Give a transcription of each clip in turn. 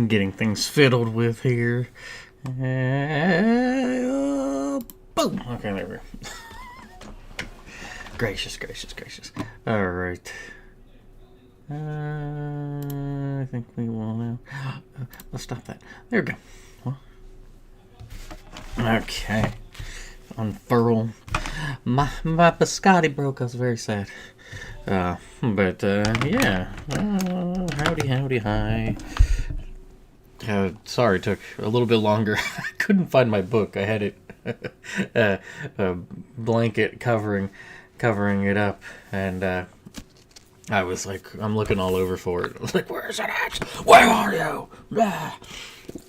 Getting things fiddled with here. Boom! Okay, there we go. Gracious, gracious, gracious. Alright. I think we will now. Let's stop that. There we go. Okay. Unfurl. My biscotti broke. I was very sad. But yeah. Howdy, hi. Sorry, it took a little bit longer. I couldn't find my book. I had it a blanket covering it up, and I was like, I'm looking all over for it. I was like, where is it at? Where are you?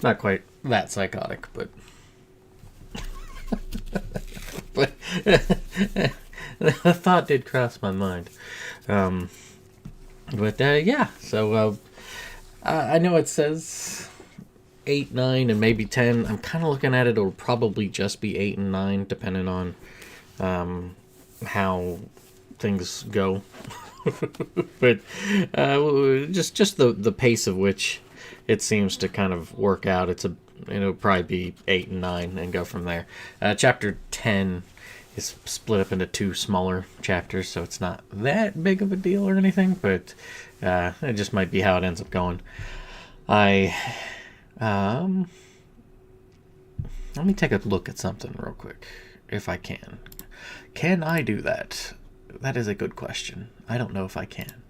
Not quite that psychotic, but but the thought did cross my mind. But yeah, so I know it says 8, 9, and maybe 10. I'm kind of looking at it. It'll probably just be 8 and 9, depending on how things go. But just the pace of which it seems to kind of work out. It'll probably be 8 and 9, and go from there. Chapter 10 is split up into 2 smaller chapters, so it's not that big of a deal or anything. But it just might be how it ends up going. Let me take a look at something real quick, if I can. Can I do that? That is a good question. I don't know if I can.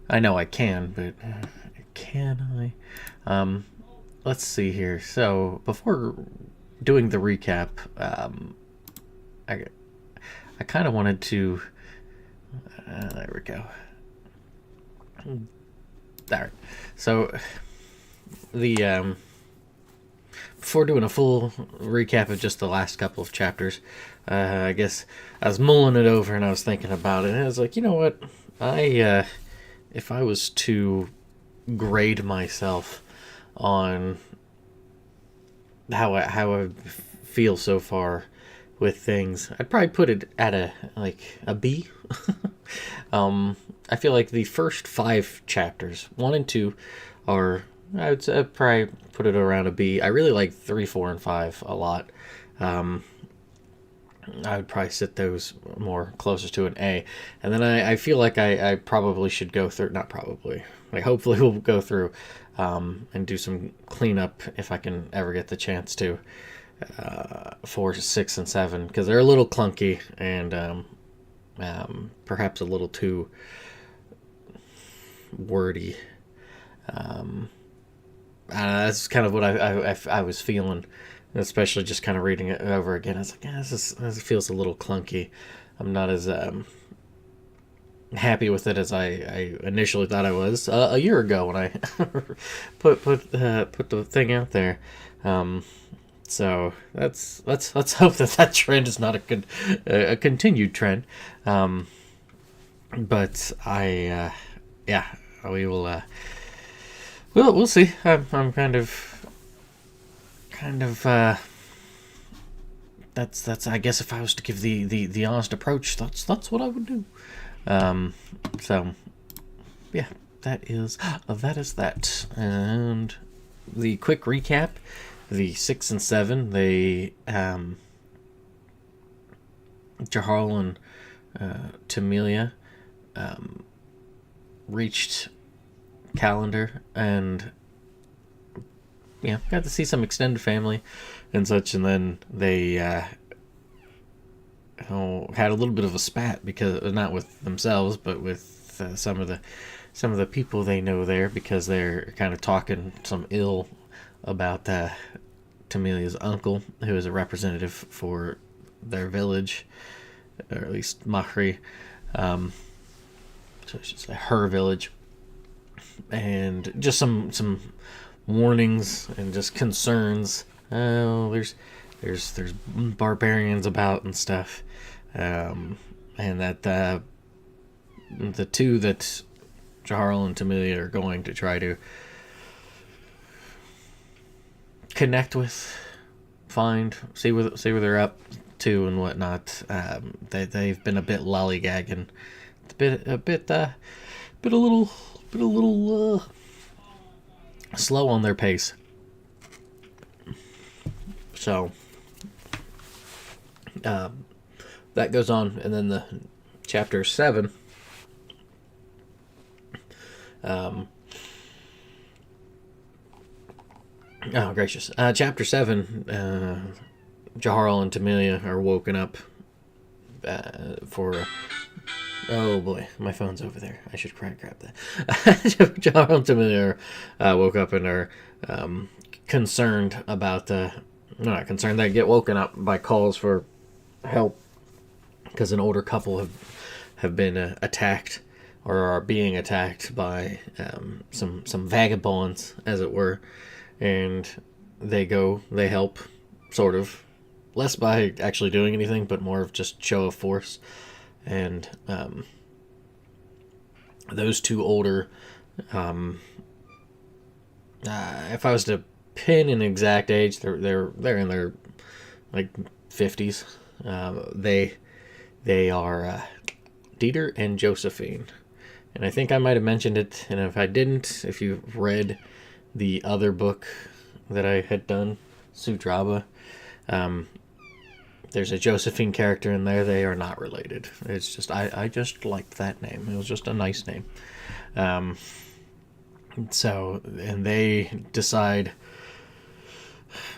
I know I can, but can I? Let's see here. So before doing the recap, I kind of wanted to. There we go. There. So the before doing a full recap of just the last couple of chapters, I guess I was mulling it over and I was thinking about it, and I was like, you know what, if I was to grade myself on how I feel so far with things, I'd probably put it at a B. I feel like the first 5 chapters, 1 and 2, are, I'd probably put it around a B. I really like 3, 4, and 5 a lot. I would probably sit those more closer to an A. And then I feel like I probably should go through, not probably, like hopefully we'll go through and do some cleanup if I can ever get the chance to, for 6 and 7, because they're a little clunky and perhaps a little too wordy. That's kind of what I was feeling, especially just kind of reading it over again. I was like, this feels a little clunky. I'm not as happy with it as I initially thought I was a year ago when I put the thing out there. So let's hope that trend is not a continued trend. But yeah, we will. We'll see. I'm kind of that's I guess if I was to give the honest approach, that's what I would do. So yeah, that is that. And the quick recap: the 6 and 7, they Jahal and Tamelia reached Calendar, and got to see some extended family and such, and then they had a little bit of a spat, because not with themselves but with some of the people they know there, because they're kind of talking some ill about Tamelia's uncle, who is a representative for their village, or at least Mahri, so I should say her village. And just some warnings and just concerns. Oh, there's barbarians about and stuff, and that the 2 that Jahal and Tamelia are going to try to connect with, find, see where they're up to and whatnot. They've been a bit lollygagging, a little slow on their pace. So that goes on, and then the chapter 7. Oh gracious! Chapter 7. Jaharl and Tamilia are woken up for. Oh boy, my phone's over there. I should grab that. Jaharl and Tamilia woke up and are concerned about not concerned. They get woken up by calls for help because an older couple have been attacked, or are being attacked by some vagabonds, as it were, and they help, sort of, less by actually doing anything, but more of just show of force. And those two older, if I was to pin an exact age, they're in their like 50s. They are Dieter and Josephine, and I think I might have mentioned it. And if I didn't, if you've read the other book that I had done, Sudraba, there's a Josephine character in there. They are not related. It's just I just liked that name. It was just a nice name. So, and they decide,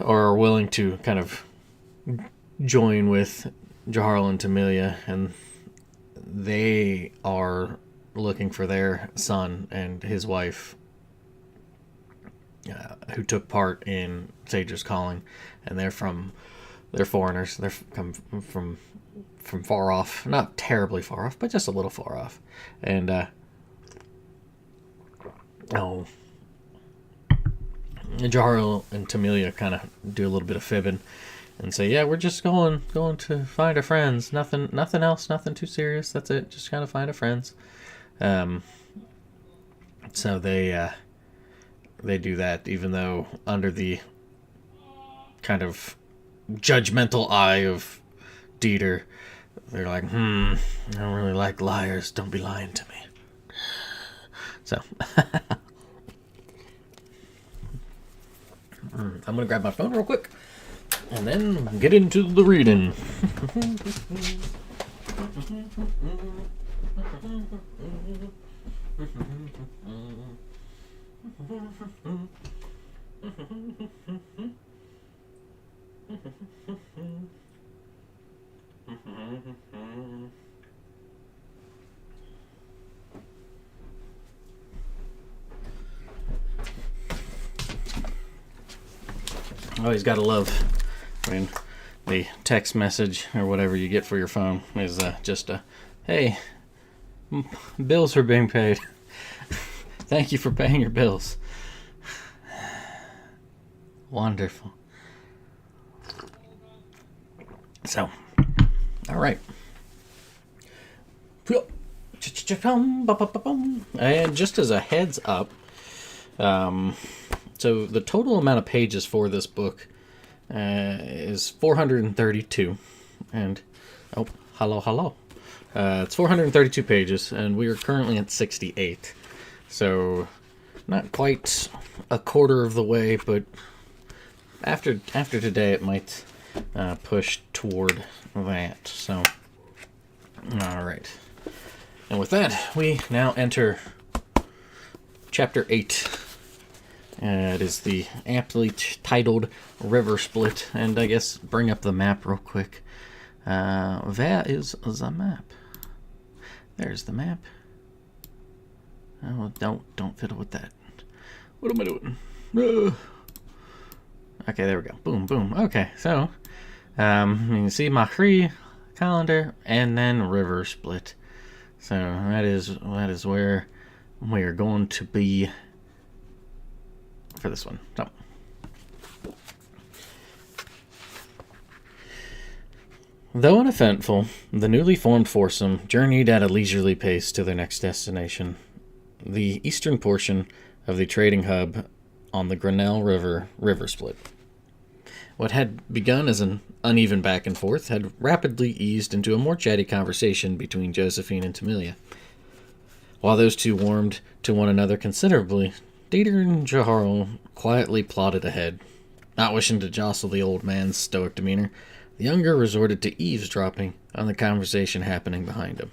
or are willing to kind of join with Jaharl and Tamilia, and they are looking for their son and his wife, who took part in Saedra's calling, and they're foreigners. They're come from far off, not terribly far off, but just a little far off. And Jaharl and Tamilia kind of do a little bit of fibbing and say, "Yeah, we're just going to find our friends. Nothing else. Nothing too serious. That's it. Just kind of find our friends." So they do that, even though under the kind of judgmental eye of Dieter, they're like, I don't really like liars. Don't be lying to me. So I'm gonna grab my phone real quick and then get into the reading. Always gotta love when the text message or whatever you get for your phone is just a, "Hey, bills are being paid. Thank you for paying your bills." Wonderful. So, all right. And just as a heads up, so the total amount of pages for this book is 432, and hello. It's 432 pages, and we are currently at 68. So, not quite a quarter of the way, but after today, it might push toward that. So, all right. And with that, we now enter Chapter 8. It is the aptly titled River Split. And I guess bring up the map real quick. Where is the map? There's the map. Oh, don't fiddle with that. What am I doing? Okay, there we go. Boom, boom. Okay, so you can see Mahri, calendar, and then River Split. So that is where we are going to be for this one. So, though uneventful, the newly formed foursome journeyed at a leisurely pace to their next destination, the eastern portion of the trading hub on the Grinnell River Split. What had begun as an uneven back and forth had rapidly eased into a more chatty conversation between Josephine and Tamilia. While those two warmed to one another considerably Dieter and Jaharl quietly plodded ahead. Not wishing to jostle the old man's stoic demeanor, the younger resorted to eavesdropping on the conversation happening behind him.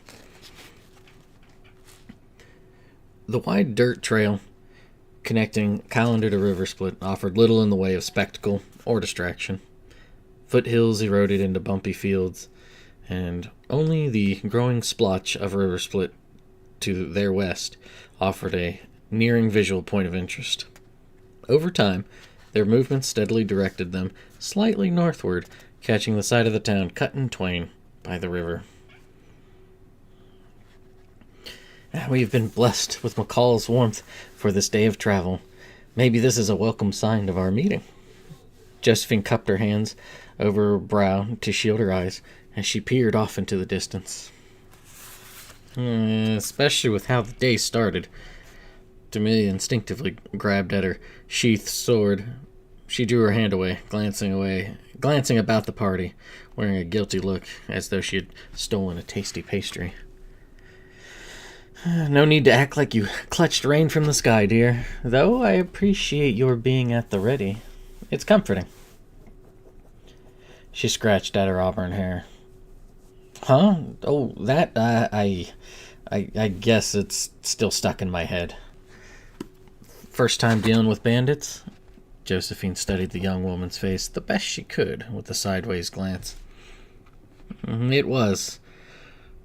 The wide dirt trail connecting Callander to River Split offered little in the way of spectacle or distraction. Foothills eroded into bumpy fields, and only the growing splotch of River Split to their west offered a nearing visual point of interest. Over time, their movements steadily directed them slightly northward, catching the side of the town cut in twain by the river. We've been blessed with McCall's warmth for this day of travel. Maybe this is a welcome sign of our meeting. Josephine cupped her hands over her brow to shield her eyes as she peered off into the distance. Especially with how the day started. Amelia instinctively grabbed at her sheathed sword. She drew her hand away, glancing about the party, wearing a guilty look as though she had stolen a tasty pastry. No need to act like you clutched rain from the sky, dear, though I appreciate your being at the ready. It's comforting. She scratched at her auburn hair. Huh? Oh, that, I guess it's still stuck in my head. First time dealing with bandits? Josephine studied the young woman's face the best she could with a sideways glance. It was.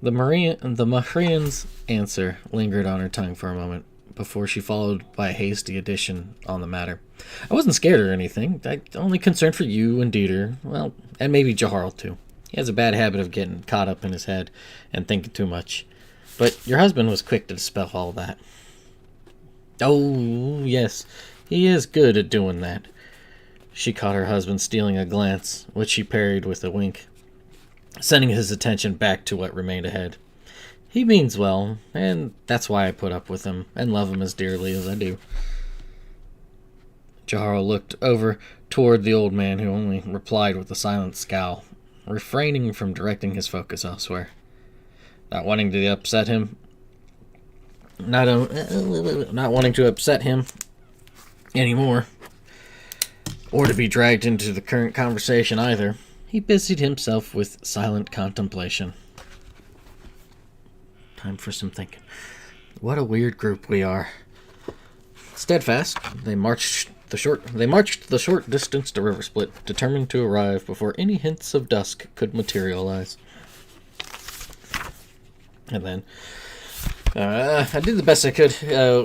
The Mahrian's answer lingered on her tongue for a moment before she followed by a hasty addition on the matter. I wasn't scared or anything. I only concerned for you and Dieter. Well, and maybe Jaharl too. He has a bad habit of getting caught up in his head and thinking too much. But your husband was quick to dispel all that. Oh, yes, he is good at doing that. She caught her husband stealing a glance, which she parried with a wink, sending his attention back to what remained ahead. He means well, and that's why I put up with him and love him as dearly as I do. Jaharl looked over toward the old man, who only replied with a silent scowl, refraining from directing his focus elsewhere. Not wanting to upset him anymore, or to be dragged into the current conversation either, he busied himself with silent contemplation. Time for some thinking. What a weird group we are. Steadfast, they marched the short distance to River Split, determined to arrive before any hints of dusk could materialize. And then I did the best I could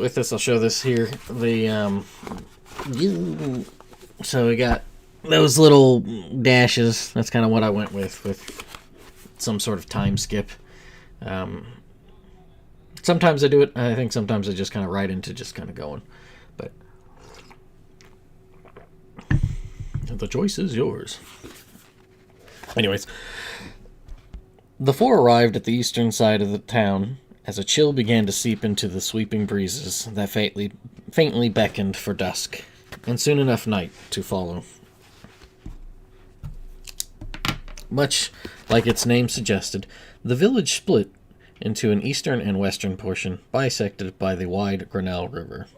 with this. I'll show this here. So we got those little dashes. That's kind of what I went with some sort of time skip. Sometimes I do it. I think sometimes I just kind of write into just kind of going. But the choice is yours. Anyways, the four arrived at the eastern side of the town as a chill began to seep into the sweeping breezes that faintly beckoned for dusk, and soon enough night to follow. Much like its name suggested, the village split into an eastern and western portion, bisected by the wide Grinnell River.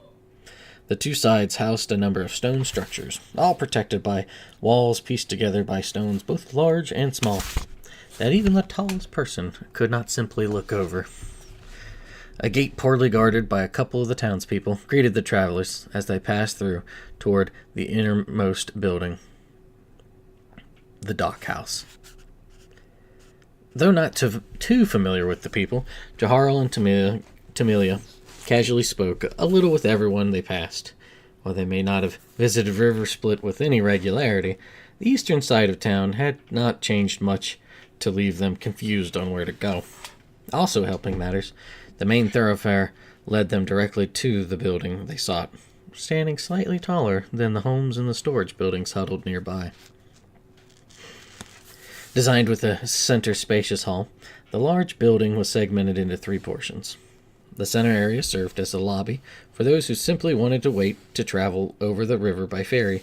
The two sides housed a number of stone structures, all protected by walls pieced together by stones both large and small, that even the tallest person could not simply look over. A gate poorly guarded by a couple of the townspeople greeted the travelers as they passed through toward the innermost building, the dock house. Though not too familiar with the people, Jaharl and Tamilia casually spoke a little with everyone they passed. While they may not have visited River Split with any regularity, the eastern side of town had not changed much to leave them confused on where to go. Also helping matters, the main thoroughfare led them directly to the building they sought, standing slightly taller than the homes and the storage buildings huddled nearby. Designed with a center spacious hall, the large building was segmented into three portions. The center area served as a lobby for those who simply wanted to wait to travel over the river by ferry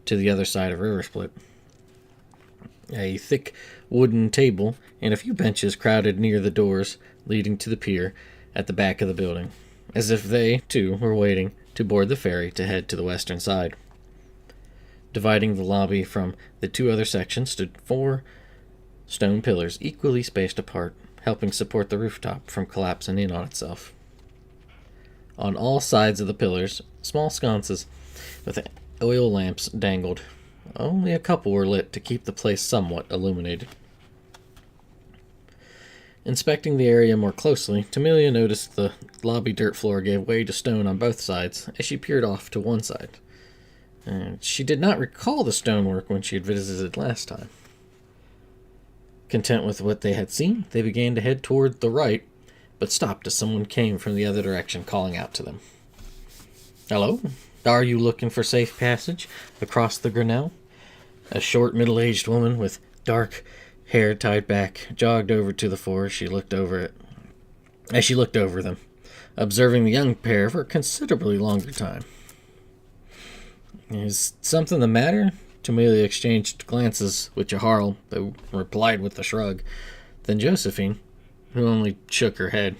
to the other side of River Split. A thick wooden table and a few benches crowded near the doors leading to the pier at the back of the building, as if they, too, were waiting to board the ferry to head to the western side. Dividing the lobby from the two other sections stood 4 stone pillars equally spaced apart, helping support the rooftop from collapsing in on itself. On all sides of the pillars, small sconces with oil lamps dangled. Only a couple were lit to keep the place somewhat illuminated. Inspecting the area more closely, Tamelia noticed the lobby dirt floor gave way to stone on both sides as she peered off to one side. And she did not recall the stonework when she had visited last time. Content with what they had seen, they began to head toward the right, but stopped as someone came from the other direction, calling out to them. "Hello? Are you looking for safe passage across the Grinnell?" A short, middle-aged woman with dark hair tied back jogged over to the 4 as she looked over them, observing the young pair for a considerably longer time. "Is something the matter?" Tamelia exchanged glances with Jaharl, who replied with a shrug, then Josephine, who only shook her head.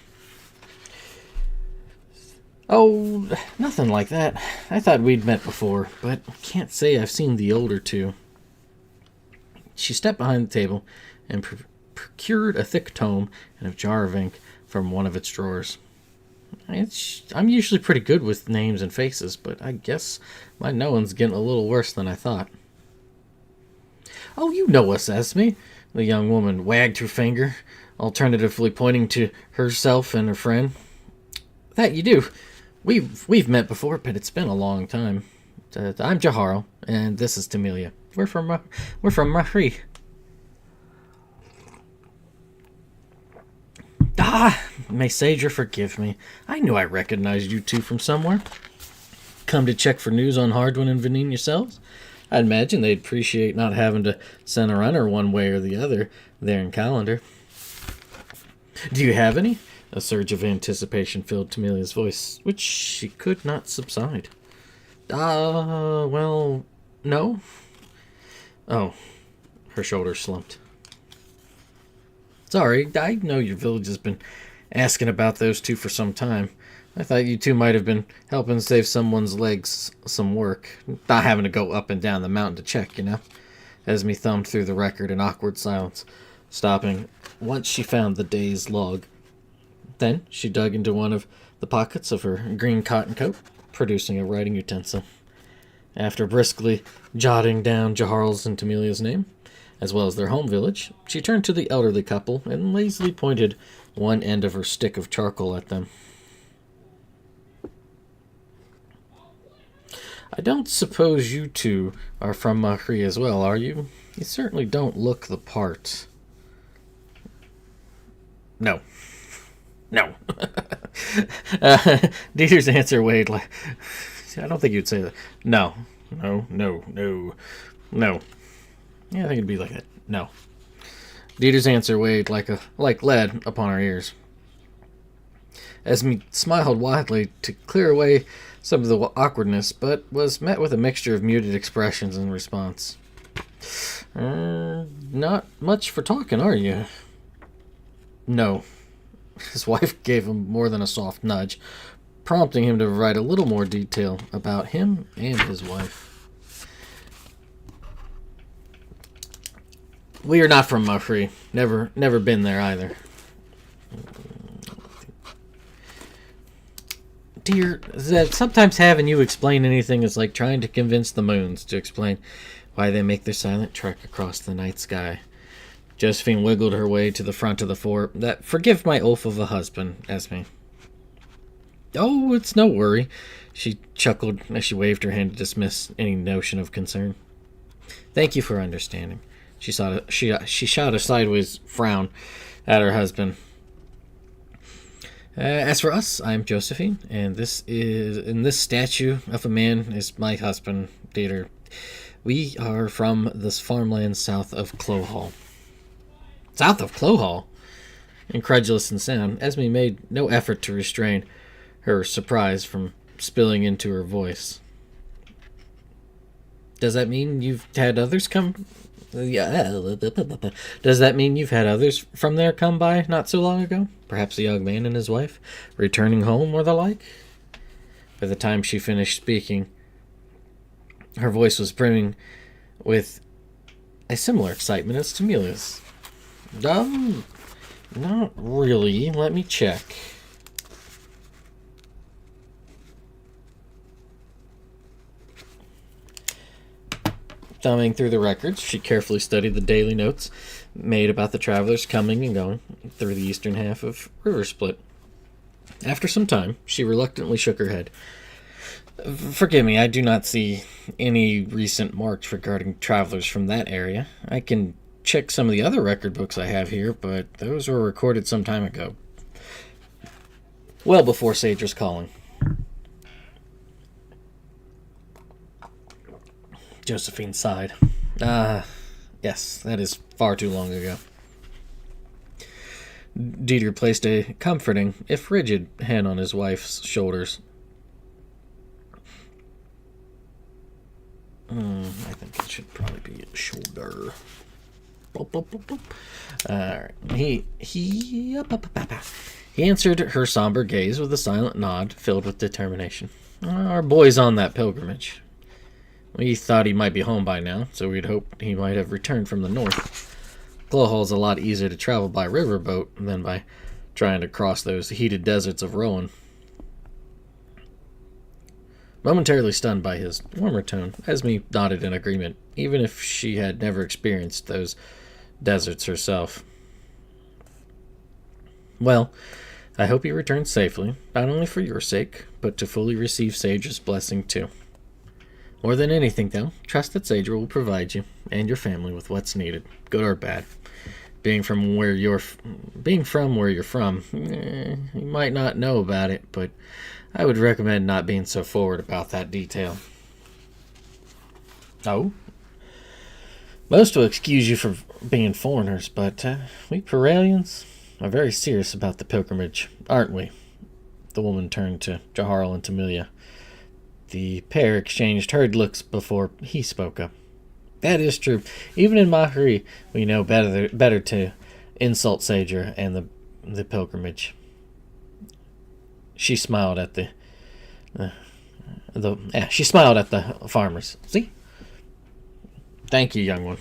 "Oh, nothing like that. I thought we'd met before, but can't say I've seen the older two." She stepped behind the table and procured a thick tome and a jar of ink from one of its drawers. I'm usually pretty good with names and faces, but I guess my knowing's getting a little worse than I thought. "Oh, you know us, Esme." The young woman wagged her finger, alternatively pointing to herself and her friend. "That you do. We've met before, but it's been a long time. I'm Jaharl, and this is Tamelia. We're from Mahri." May Saedra forgive me. I knew I recognized you two from somewhere. Come to check for news on Hardwin and Vanine yourselves? I'd imagine they'd appreciate not having to send a runner one way or the other there in Calendar. Do you have any? A surge of anticipation filled Tamelia's voice, which she could not subside. Well, no. Oh, her shoulders slumped. Sorry, I know your village has been asking about those two for some time. I thought you two might have been helping save someone's legs some work. Not having to go up and down the mountain to check, you know? Esme thumbed through the record in awkward silence, stopping once she found the day's log. Then she dug into one of the pockets of her green cotton coat, producing a writing utensil. After briskly jotting down Jaharl's and Tamelia's name, as well as their home village, she turned to the elderly couple and lazily pointed one end of her stick of charcoal at them. I don't suppose you two are from Mahri as well, are you? You certainly don't look the part. No. Dieter's answer weighed like... I don't think you'd say that. No. Yeah, I think it'd be like that. No. Dieter's answer weighed like lead upon our ears. Esme smiled widely to clear away some of the awkwardness, but was met with a mixture of muted expressions in response. Not much for talking, are you? No. His wife gave him more than a soft nudge, prompting him to provide a little more detail about him and his wife. We are not from Mahri. Never been there either. Dear, sometimes having you explain anything is like trying to convince the moons to explain why they make their silent trek across the night sky. Josephine wiggled her way to the front of the fort. Forgive my oaf of a husband, Esme. Oh, it's no worry. She chuckled as she waved her hand to dismiss any notion of concern. Thank you for understanding. She shot a sideways frown at her husband. As for us, I'm Josephine, and this statue of a man is my husband, Dieter. We are from this farmland south of Clohall. South of Clohall? Incredulous in sound, Esme made no effort to restrain her surprise from spilling into her voice. Does that mean you've had others come... Does that mean you've had others from there come by not so long ago? Perhaps a young man and his wife, returning home or the like? By the time she finished speaking, her voice was brimming with a similar excitement as Tamilia's. Not really. Let me check. Thumbing through the records, she carefully studied the daily notes made about the travelers coming and going through the eastern half of River Split. After some time, she reluctantly shook her head. Forgive me, I do not see any recent marks regarding travelers from that area. I can check some of the other record books I have here, but those were recorded some time ago. Well before Saedra's calling. Josephine sighed. Yes, that is far too long ago. Dieter placed a comforting, if rigid, hand on his wife's shoulders. I think it should probably be a shoulder. Alright. He answered her somber gaze with a silent nod filled with determination. Our boy's on that pilgrimage. We thought he might be home by now, so we'd hoped he might have returned from the north. Glowhall's a lot easier to travel by riverboat than by trying to cross those heated deserts of Rowan. Momentarily stunned by his warmer tone, Esme nodded in agreement, even if she had never experienced those deserts herself. Well, I hope you return safely, not only for your sake, but to fully receive Saedra's blessing too. More than anything, though, trust that Saedra will provide you and your family with what's needed, good or bad. Being from where you're from, you might not know about it, but I would recommend not being so forward about that detail. Oh? Most will excuse you for being foreigners, but we Peralians are very serious about the pilgrimage, aren't we? The woman turned to Jaharl and Tamilia. The pair exchanged hurried looks before he spoke up. That is true. Even in Mahri, we know better to insult Saedra and the pilgrimage. She smiled at the farmers. See? Thank you, young one.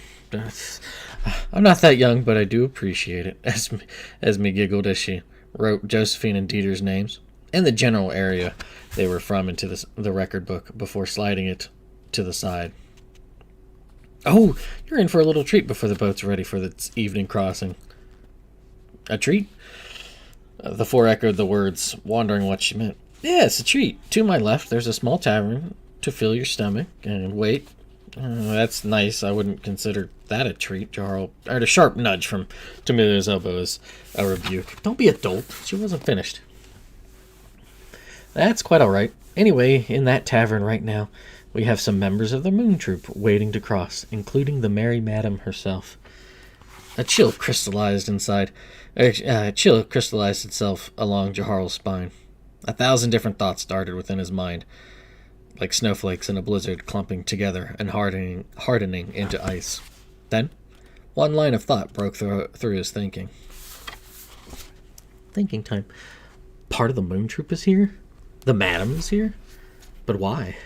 I'm not that young, but I do appreciate it. Esme giggled as she wrote Josephine and Dieter's names and the general area they were from into the record book before sliding it to the side. Oh, you're in for a little treat before the boat's ready for its evening crossing. A treat? The four echoed the words, wondering what she meant. Yes, a treat. To my left, there's a small tavern to fill your stomach. And wait, that's nice. I wouldn't consider that a treat. Jarl heard a sharp nudge from Tamilia's elbow as a rebuke. Don't be a dolt. She wasn't finished. That's quite all right. Anyway, in that tavern right now, we have some members of the Moon Troop waiting to cross, including the Merry Madam herself. A chill crystallized itself along Jaharl's spine. 1,000 different thoughts darted within his mind, like snowflakes in a blizzard clumping together and hardening into ice. Then, one line of thought broke through his thinking. Thinking time. Part of the Moon Troop is here? The Madam is here? But why?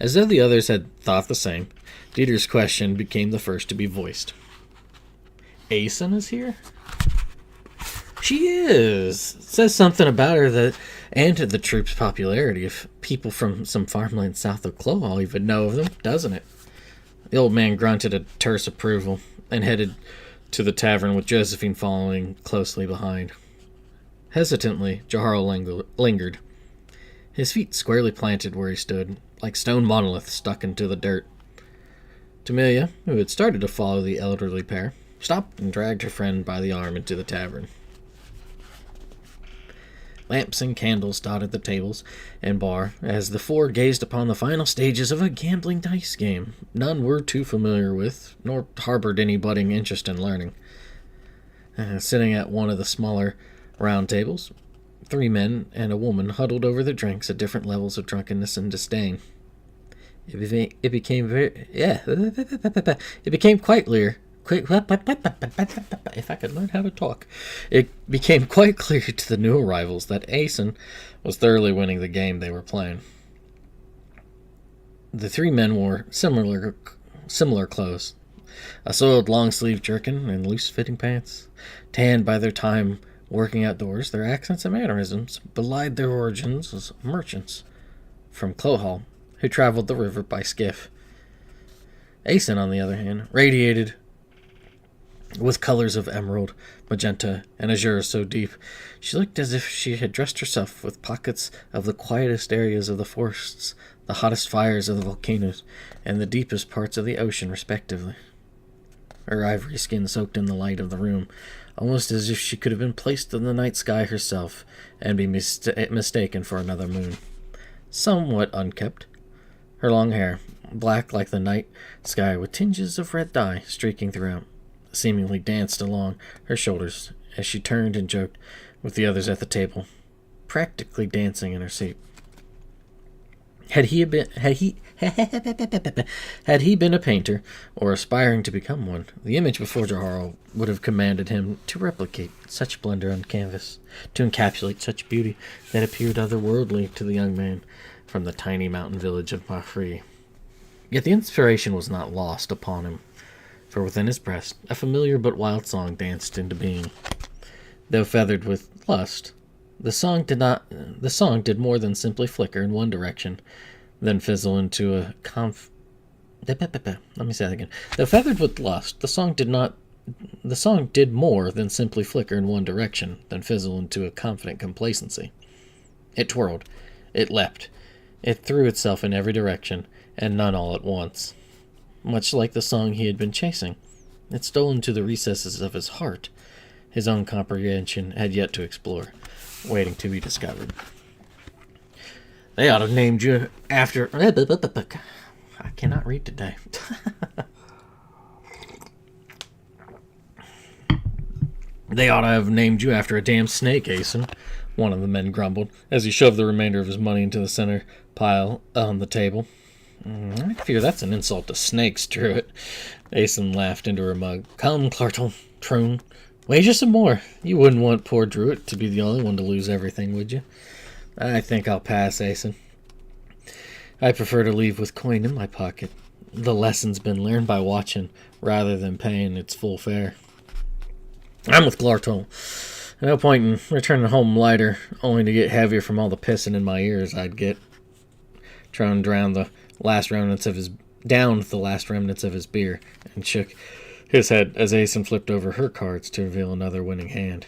As though the others had thought the same, Dieter's question became the first to be voiced. Asen is here? She is. It says something about her and to the troop's popularity if people from some farmland south of Clohall even know of them, doesn't it? The old man grunted a terse approval and headed to the tavern with Josephine following closely behind. Hesitantly, Jaharl lingered, his feet squarely planted where he stood, like stone monoliths stuck into the dirt. Tamilia, who had started to follow the elderly pair, stopped and dragged her friend by the arm into the tavern. Lamps and candles dotted the tables and bar as the four gazed upon the final stages of a gambling dice game none were too familiar with, nor harbored any budding interest in learning. Sitting at one of the smaller round tables, 3 men and a woman huddled over their drinks at different levels of drunkenness and disdain. It became quite clear If I could learn how to talk. It became quite clear to the new arrivals that Aeson was thoroughly winning the game they were playing. The three men wore similar clothes. A soiled long-sleeved jerkin and loose-fitting pants. Tanned by their time working outdoors, their accents and mannerisms belied their origins as merchants from Clohall, who traveled the river by skiff. Aeson, on the other hand, radiated with colors of emerald, magenta, and azure so deep she looked as if she had dressed herself with pockets of the quietest areas of the forests, the hottest fires of the volcanoes, and the deepest parts of the ocean, respectively. Her ivory skin soaked in the light of the room, almost as if she could have been placed in the night sky herself and be mistaken for another moon. Somewhat unkempt, her long hair, black like the night sky with tinges of red dye streaking throughout, seemingly danced along her shoulders as she turned and joked with the others at the table, practically dancing in her seat. Had he been a painter, or aspiring to become one, the image before Jahar would have commanded him to replicate such splendor on canvas, to encapsulate such beauty that appeared otherworldly to the young man from the tiny mountain village of Mahfri. Yet the inspiration was not lost upon him, for within his breast a familiar but wild song danced into being. Though feathered with lust, the song did more than simply flicker in one direction, then fizzle into a Let me say that again. Though feathered with lust, the song did more than simply flicker in one direction, then fizzle into a confident complacency. It twirled, it leapt, it threw itself in every direction, and none all at once. Much like the song he had been chasing, it stole into the recesses of his heart. His own comprehension had yet to explore, waiting to be discovered. They ought to have named you after... I cannot read today. They ought to have named you after a damn snake, Aeson, one of the men grumbled, as he shoved the remainder of his money into the center pile on the table. I fear that's an insult to snakes, Druid. Aeson laughed into her mug. Come, Clarton, Troon, wager some more. You wouldn't want poor Druid to be the only one to lose everything, would you? I think I'll pass, Aeson. I prefer to leave with coin in my pocket. The lesson's been learned by watching, rather than paying its full fare. I'm with Clarton. No point in returning home lighter, only to get heavier from all the pissing in my ears I'd get. Tron downed the last remnants of his beer, and shook his head as Aeson flipped over her cards to reveal another winning hand.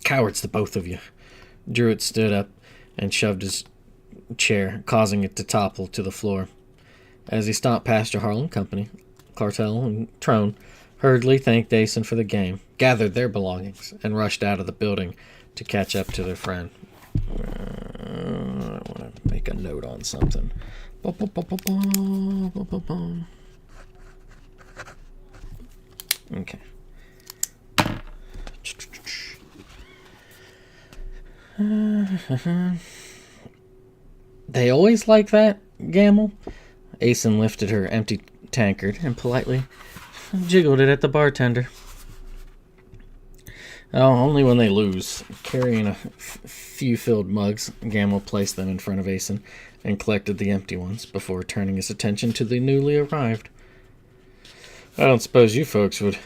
Cowards, the both of you. Druid stood up and shoved his chair, causing it to topple to the floor. As he stomped past Jahar and company, Clartel and Trone hurriedly thanked Aeson for the game, gathered their belongings, and rushed out of the building to catch up to their friend. I want to make a note on something. Okay. They always like that, Gamble? Aeson lifted her empty tankard and politely jiggled it at the bartender. Oh, only when they lose. Carrying a few filled mugs, Gamble placed them in front of Aeson and collected the empty ones before turning his attention to the newly arrived. I don't suppose you folks would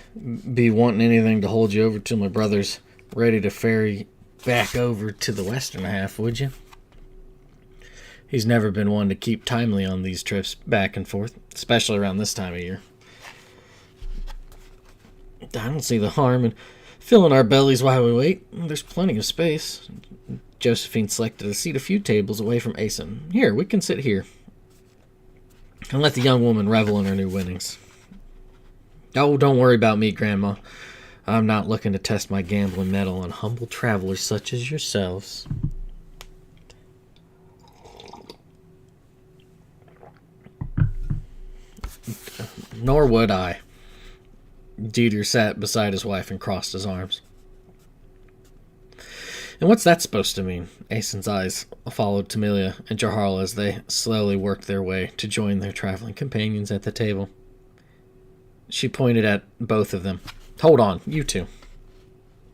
be wanting anything to hold you over till my brother's ready to ferry back over to the western half, would you? He's never been one to keep timely on these trips back and forth, especially around this time of year. I don't see the harm in filling our bellies while we wait. There's plenty of space. Josephine selected a seat a few tables away from Aeson. Here, we can sit here and let the young woman revel in her new winnings. Oh, don't worry about me, Grandma. I'm not looking to test my gambling mettle on humble travelers such as yourselves. Nor would I. Dieter sat beside his wife and crossed his arms. And what's that supposed to mean? Aeson's eyes followed Tamilia and Jahar as they slowly worked their way to join their traveling companions at the table. She pointed at both of them. Hold on, you two.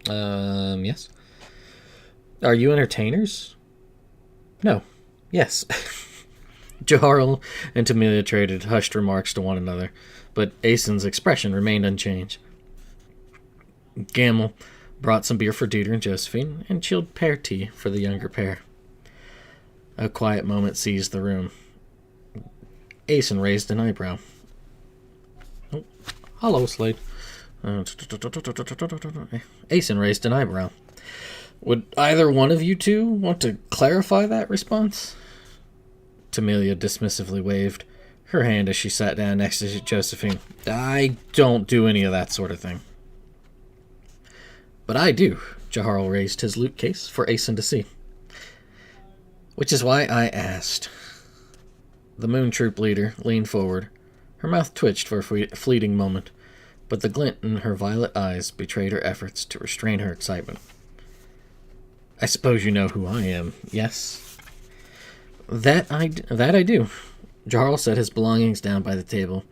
Yes? Are you entertainers? No. Yes. Jaharl and Tamilia traded hushed remarks to one another, but Aeson's expression remained unchanged. Gamel brought some beer for Dieter and Josephine, and chilled pear tea for the younger pair. A quiet moment seized the room. Aeson raised an eyebrow. Oh, hello, Slade. Aeson raised an eyebrow. Would either one of you two want to clarify that response? Tamilia dismissively waved her hand as she sat down next to Josephine. I don't do any of that sort of thing. But I do. Jaharl raised his loot case for Aeson to see. Which is why I asked. The Moon Troop leader leaned forward. Her mouth twitched for a fleeting moment, but the glint in her violet eyes betrayed her efforts to restrain her excitement. I suppose you know who I am, yes? That I do. Jaharl set his belongings down by the table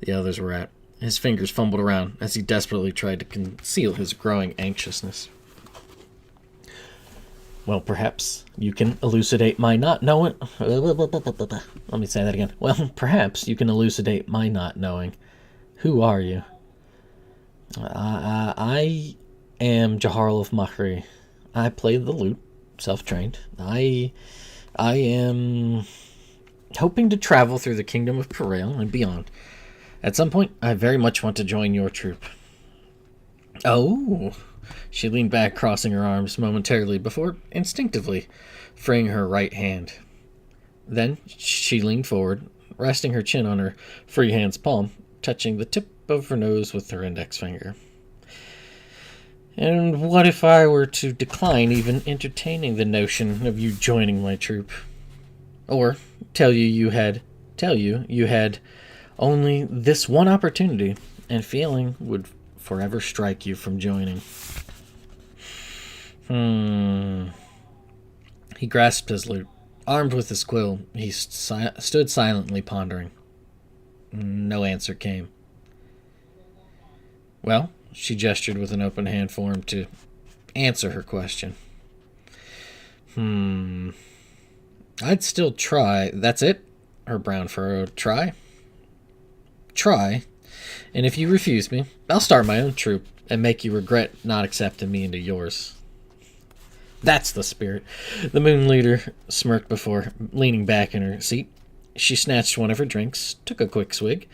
the others were at. His fingers fumbled around as he desperately tried to conceal his growing anxiousness. Well, perhaps you can elucidate my not knowing... Let me say that again. Well, perhaps you can elucidate my not knowing. Who are you? I am Jaharl of Mahri. I play the lute, self-trained. I am hoping to travel through the kingdom of Perail and beyond. At some point, I very much want to join your troop. Oh... She leaned back, crossing her arms momentarily before instinctively freeing her right hand. Then she leaned forward, resting her chin on her free hand's palm, touching the tip of her nose with her index finger. And what if I were to decline even entertaining the notion of you joining my troop? Or tell you you had only this one opportunity, and failing would forever strike you from joining. He grasped his lute. Armed with his quill, he stood silently pondering. No answer came. Well, she gestured with an open hand for him to answer her question. I'd still try. That's it? Her brown furrowed. Try? Try. And if you refuse me, I'll start my own troop and make you regret not accepting me into yours. That's the spirit. The Moon Leader smirked before leaning back in her seat. She snatched one of her drinks, took a quick swig.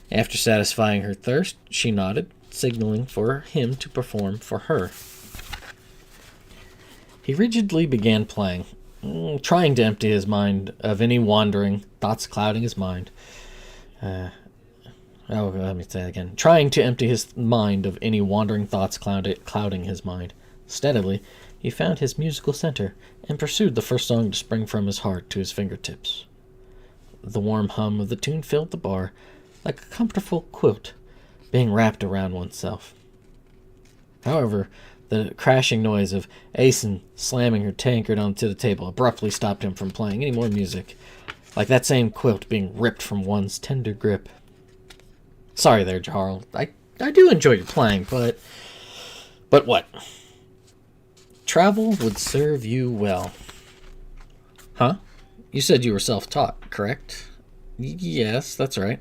After satisfying her thirst, she nodded, signaling for him to perform for her. He rigidly began playing, trying to empty his mind of any wandering thoughts clouding his mind. Let me say that again. Trying to empty his mind of any wandering thoughts clouding his mind. Steadily, he found his musical center and pursued the first song to spring from his heart to his fingertips. The warm hum of the tune filled the bar like a comfortable quilt being wrapped around oneself. However, the crashing noise of Aeson slamming her tankard onto the table abruptly stopped him from playing any more music, like that same quilt being ripped from one's tender grip. Sorry there, Jaharl. I do enjoy your playing, but what? Travel would serve you well. Huh? You said you were self-taught, correct? Yes, that's right.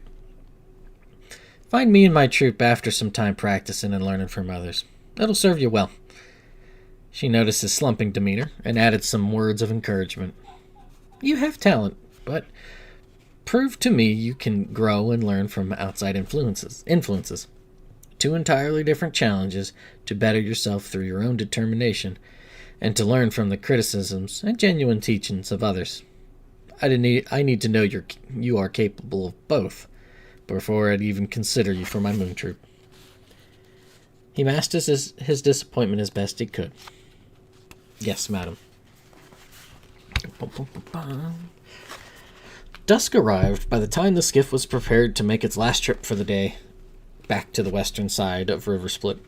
Find me and my troop after some time practicing and learning from others. It'll serve you well. She noticed his slumping demeanor and added some words of encouragement. You have talent, but prove to me you can grow and learn from outside influences. Two entirely different challenges to better yourself through your own determination and to learn from the criticisms and genuine teachings of others. I need to know you are capable of both before I'd even consider you for my moon troop. He masked his disappointment as best he could. Yes, madam. Dusk arrived by the time the skiff was prepared to make its last trip for the day back to the western side of River Split.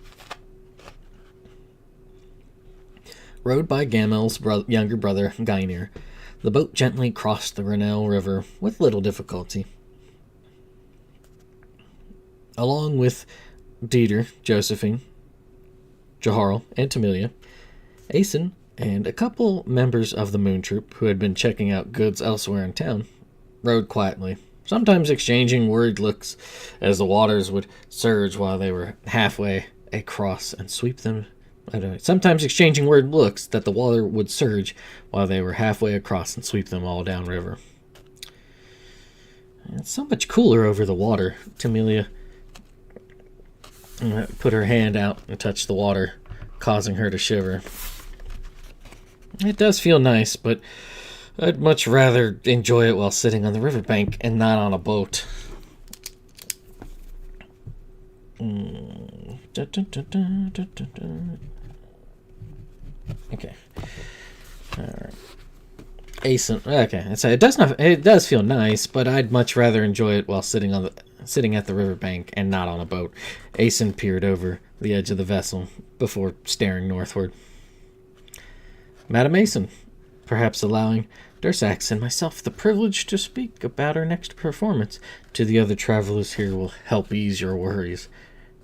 Rowed by Gamel's younger brother, Gainir, the boat gently crossed the Rennell River with little difficulty. Along with Dieter, Josephine, Jaharl, and Tamilia, Asen, and a couple members of the Moon Troop who had been checking out goods elsewhere in town rode quietly, sometimes exchanging worried looks as the waters would surge while they were halfway across and sweep them. Sometimes exchanging worried looks that the water would surge while they were halfway across and sweep them all downriver. It's so much cooler over the water. Tamilia put her hand out and touched the water, causing her to shiver. It does feel nice, but I'd much rather enjoy it while sitting on the riverbank and not on a boat. Okay. Alright. Asen. Okay. So it does feel nice, but I'd much rather enjoy it while sitting at the riverbank and not on a boat. Asen peered over the edge of the vessel before staring northward. Madam Asen, perhaps allowing Dursax and myself the privilege to speak about our next performance to the other travelers here will help ease your worries.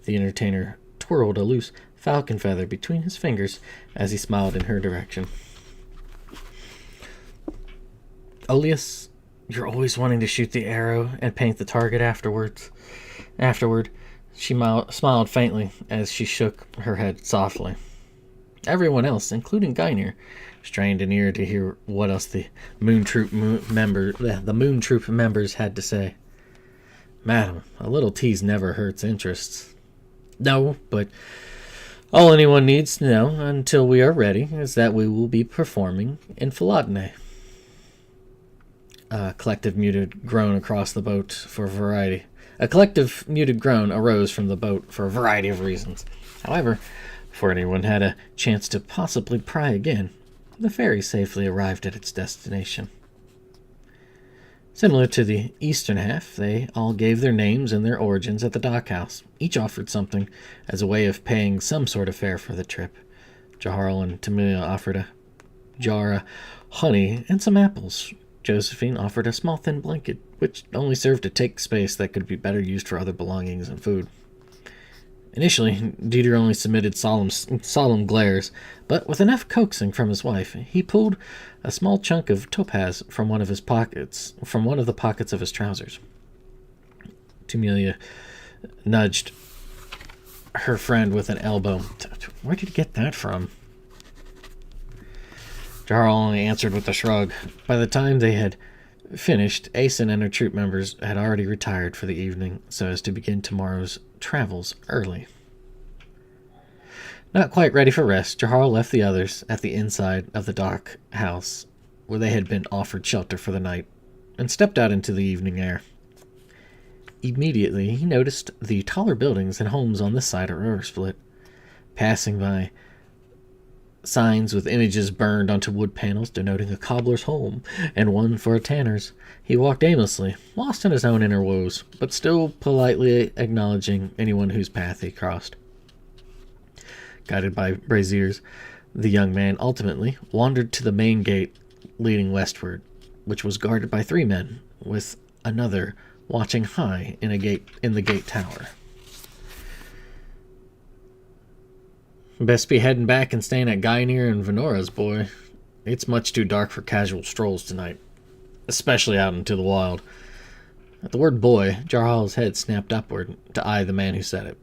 The entertainer twirled a loose falcon feather between his fingers as he smiled in her direction. Olius, you're always wanting to shoot the arrow and paint the target afterward, she smiled faintly as she shook her head softly. Everyone else, including Gynir, strained an ear to hear what else the Moon Troop members had to say. Madam, a little tease never hurts interests. No, but all anyone needs to know until we are ready is that we will be performing in Philodenae. A collective muted groan across the boat for a variety. A collective muted groan arose from the boat for a variety of reasons. However, before anyone had a chance to possibly pry again, the ferry safely arrived at its destination. Similar to the eastern half, they all gave their names and their origins at the dockhouse. Each offered something as a way of paying some sort of fare for the trip. Jaharl and Tamilia offered a jar of honey and some apples. Josephine offered a small thin blanket, which only served to take space that could be better used for other belongings and food. Initially, Dieter only submitted solemn glares, but with enough coaxing from his wife, he pulled a small chunk of topaz from one of the pockets of his trousers. Tamilia nudged her friend with an elbow. Where did you get that from? Jarl only answered with a shrug. By the time they had finished, Asen and her troop members had already retired for the evening so as to begin tomorrow's travels early. Not quite ready for rest, Jahar left the others at the inside of the dock house where they had been offered shelter for the night and stepped out into the evening air. Immediately, he noticed the taller buildings and homes on this side of River Split. Passing by signs with images burned onto wood panels denoting a cobbler's home and one for a tanner's, he walked aimlessly, lost in his own inner woes, but still politely acknowledging anyone whose path he crossed. Guided by braziers, the young man ultimately wandered to the main gate leading westward, which was guarded by 3 men, with another watching high in the gate tower. Best be heading back and staying at Gynir and Venora's, boy. It's much too dark for casual strolls tonight, especially out into the wild. At the word boy, Jarhal's head snapped upward to eye the man who said it.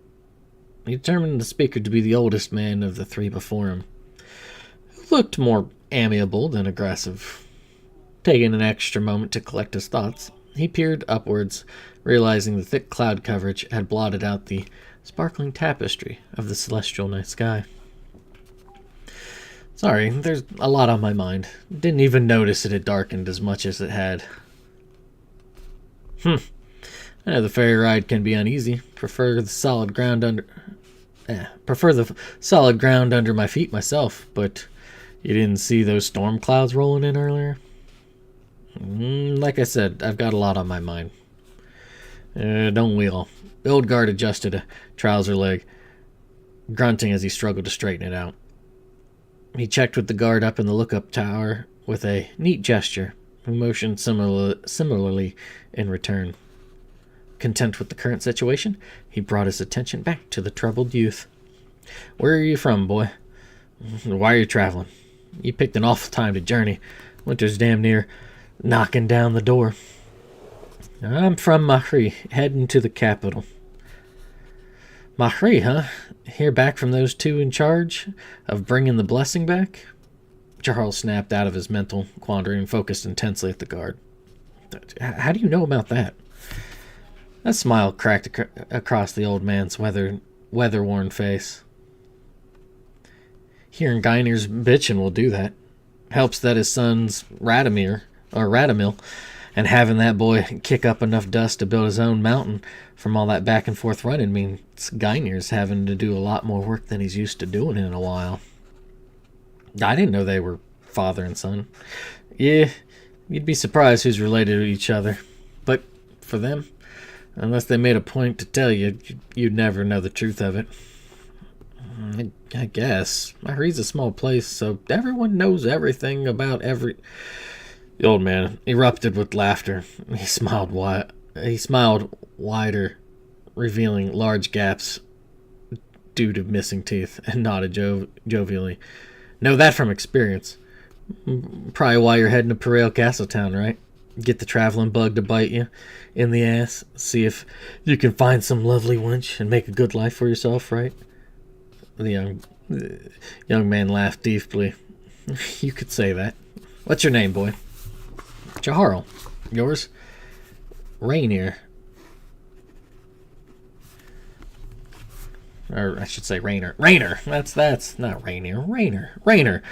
He determined the speaker to be the oldest man of the 3 before him, who looked more amiable than aggressive. Taking an extra moment to collect his thoughts, he peered upwards, realizing the thick cloud coverage had blotted out the sparkling tapestry of the celestial night sky. Sorry, there's a lot on my mind. Didn't even notice it had darkened as much as it had. I know the ferry ride can be uneasy. Prefer the solid ground under my feet myself, but you didn't see those storm clouds rolling in earlier? Like I said, I've got a lot on my mind. Don't we all? The old guard adjusted a trouser leg, grunting as he struggled to straighten it out. He checked with the guard up in the lookup tower with a neat gesture, who motioned similarly in return. content with the current situation, he brought his attention back to the troubled youth. Where are you from, boy? Why are you traveling? You picked an awful time to journey. Winter's damn near knocking down the door. I'm from Mahri, heading to the capital. Mahri, huh? Hear back from those two in charge of bringing the blessing back? Charles snapped out of his mental quandary and focused intensely at the guard. How do you know about that? A smile cracked across the old man's weather-worn face. Hearing Geiner's bitchin' will do that. Helps that his son's Radomir, or Radomil, and having that boy kick up enough dust to build his own mountain from all that back and forth running means Geiner's having to do a lot more work than he's used to doing in a while. I didn't know they were father and son. Yeah, you'd be surprised who's related to each other. But for them, unless they made a point to tell you, you'd never know the truth of it. I guess. Mahri's a small place, so everyone knows everything about every... The old man erupted with laughter. He smiled wider, revealing large gaps due to missing teeth, and nodded jovially. Know that from experience. Probably why you're heading to Pariel Castletown, right? Get the traveling bug to bite you in the ass. See if you can find some lovely wench and make a good life for yourself, right? The young man laughed deeply. You could say that. What's your name, boy? Jaharl. Yours? Rainier. Or I should say Rainer. Rainer! That's not Rainier. Rainer.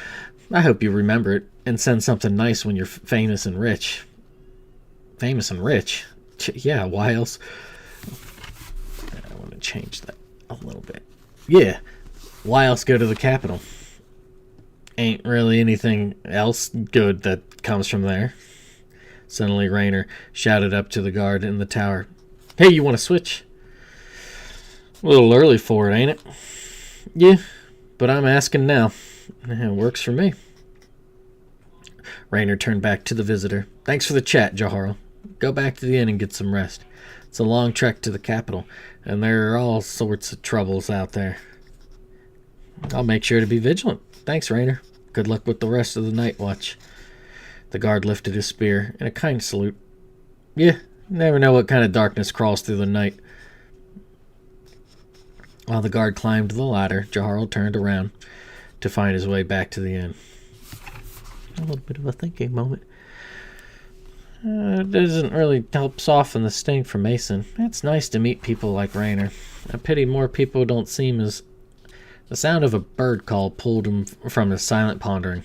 I hope you remember it and send something nice when you're famous and rich. Famous and rich? Yeah, why else? I want to change that a little bit. Yeah, why else go to the capital? Ain't really anything else good that comes from there. Suddenly Rainer shouted up to the guard in the tower. Hey, you want to switch? A little early for it, ain't it? Yeah, but I'm asking now. It works for me. Rainer turned back to the visitor. Thanks for the chat, Jaharl. Go back to the inn and get some rest. It's a long trek to the capital, and there are all sorts of troubles out there. I'll make sure to be vigilant. Thanks, Rainer. Good luck with the rest of the night watch. The guard lifted his spear in a kind salute. Yeah, never know what kind of darkness crawls through the night. While the guard climbed the ladder, Jaharl turned around to find his way back to the inn. A little bit of a thinking moment. It doesn't really help soften the sting for Mason. It's nice to meet people like Rainer. I pity more people don't seem as... The sound of a bird call pulled him from his silent pondering.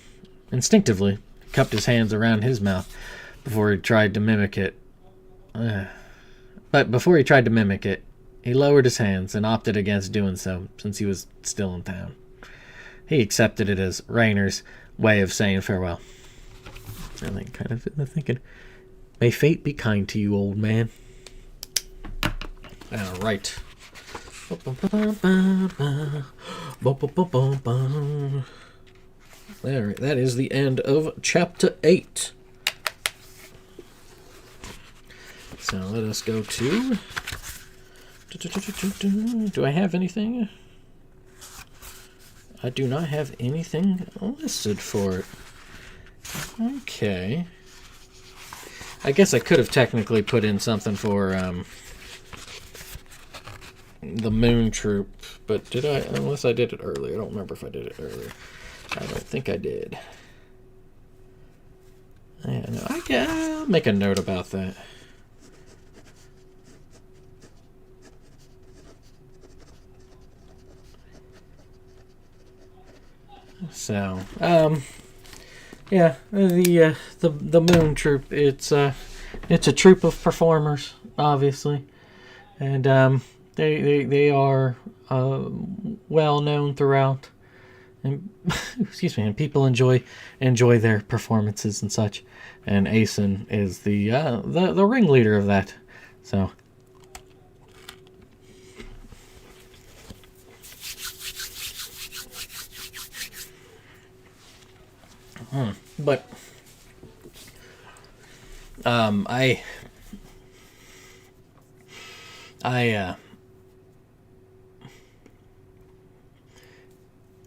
Instinctively, he cupped his hands around his mouth before he tried to mimic it. But before he tried to mimic it, he lowered his hands and opted against doing so, since he was still in town. He accepted it as Rainer's way of saying farewell. And then kind of thinking, may fate be kind to you, old man. All right. There, that is the end of chapter 8. So let us go to... Do I have anything? I do not have anything listed for it. Okay. I guess I could have technically put in something for the Moon Troop, but did I? Unless I did it earlier. I don't remember if I did it earlier. I don't think I did. Yeah, no, I'll make a note about that. So, yeah, the Moon Troop. It's a troop of performers, obviously, and they are well known throughout, and excuse me, and people enjoy their performances and such. And Asen is the ringleader of that. So. But And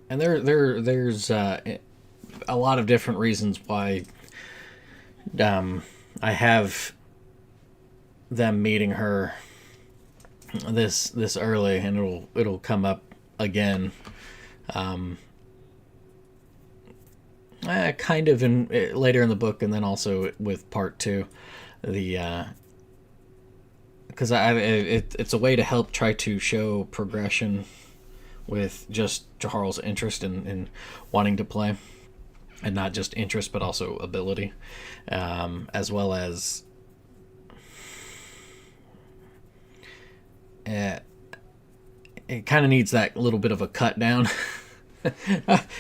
there's a lot of different reasons why I have them meeting her this early, and it'll come up again, kind of in later in the book, and then also with part two, the because it's a way to help try to show progression with just Jaharl's interest in wanting to play, and not just interest but also ability, as well as it kind of needs that little bit of a cut down.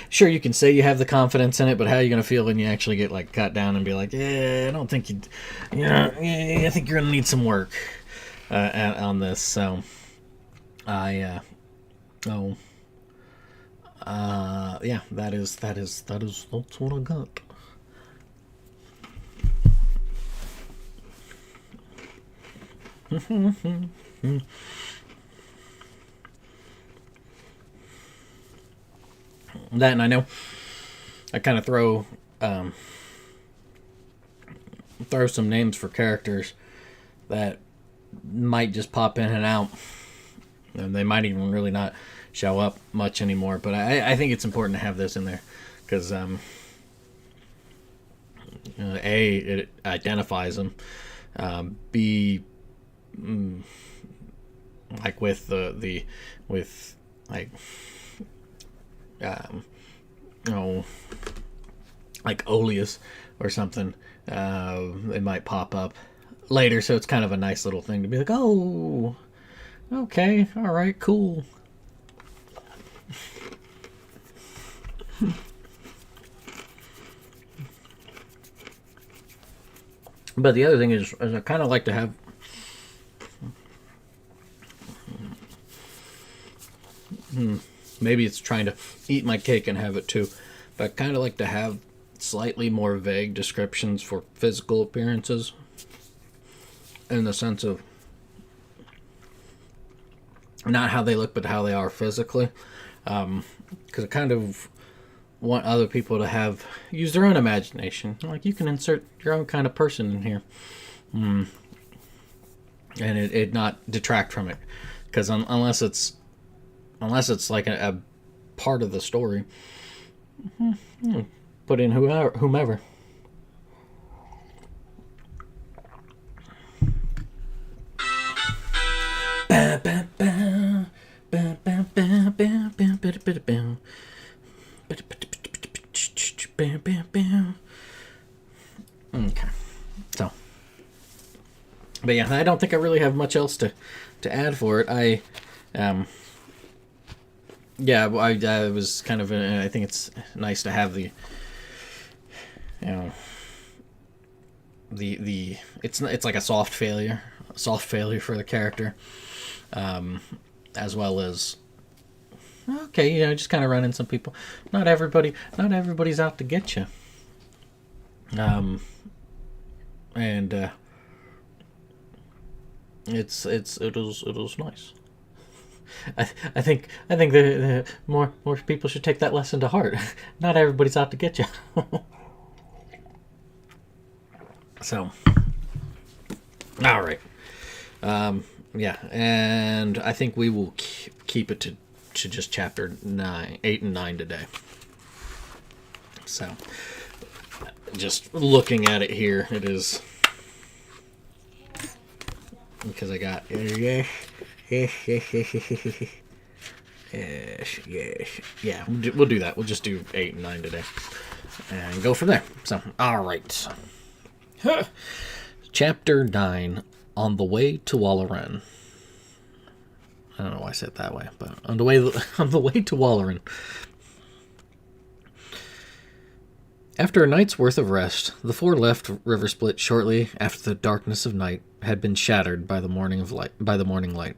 Sure, you can say you have the confidence in it, but how are you going to feel when you actually get like cut down and be like, yeah, I don't think I think you're going to need some work on this. So yeah, that's what I got. That, and I know I kind of throw some names for characters that might just pop in and out, and they might even really not show up much anymore. But I think it's important to have this in there because A, it identifies them. B, like with with like like Oleus or something, it might pop up later, so it's kind of a nice little thing to be like, oh, okay, all right, cool. But the other thing is I kind of like to have maybe it's trying to eat my cake and have it too, but I kind of like to have slightly more vague descriptions for physical appearances, in the sense of not how they look but how they are physically, because I kind of want other people to use their own imagination. Like, you can insert your own kind of person in here, and it not detract from it, because unless it's like a part of the story, put in whomever. Okay, so, but yeah, I don't think I really have much else to add for it. Yeah, I was kind of. I think it's nice to have the it's like a soft failure for the character, as well as, okay, just kind of run in some people. Not everybody's out to get you. And it is nice. I think the more people should take that lesson to heart. Not everybody's out to get you. So, all right, yeah, and I think we will keep it to just chapter 8 and 9 today. So, just looking at it here, it is, because I got yes, yeah, we'll do that. We'll just do 8 and 9 today and go from there. So, all right. Chapter 9, On the Way to Walleran. I don't know why I said it that way, but on the way to Walleran. After a night's worth of rest, the four left Riversplit shortly after the darkness of night had been shattered by the morning light.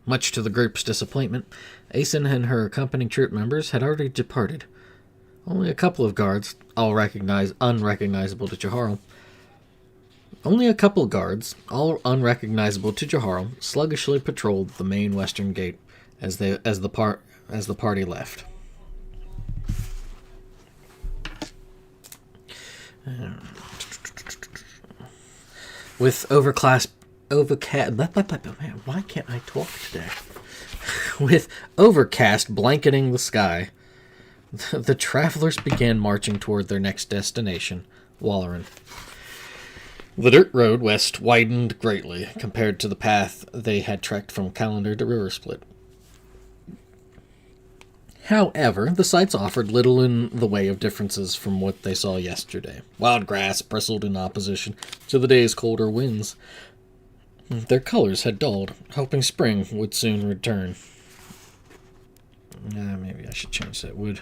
Much to the group's disappointment, Asen and her accompanying troop members had already departed. Only a couple of guards, all unrecognizable to Jaharl, Only a couple guards, all unrecognizable to Jaharl, sluggishly patrolled the main western gate as the party left. With overcast, man, why can't I talk today? With overcast blanketing the sky, the travelers began marching toward their next destination, Walleran. The dirt road west widened greatly compared to the path they had trekked from Calendar to River Split. However, the sights offered little in the way of differences from what they saw yesterday. Wild grass bristled in opposition to the day's colder winds. Their colors had dulled, hoping spring would soon return. Maybe I should change that wood.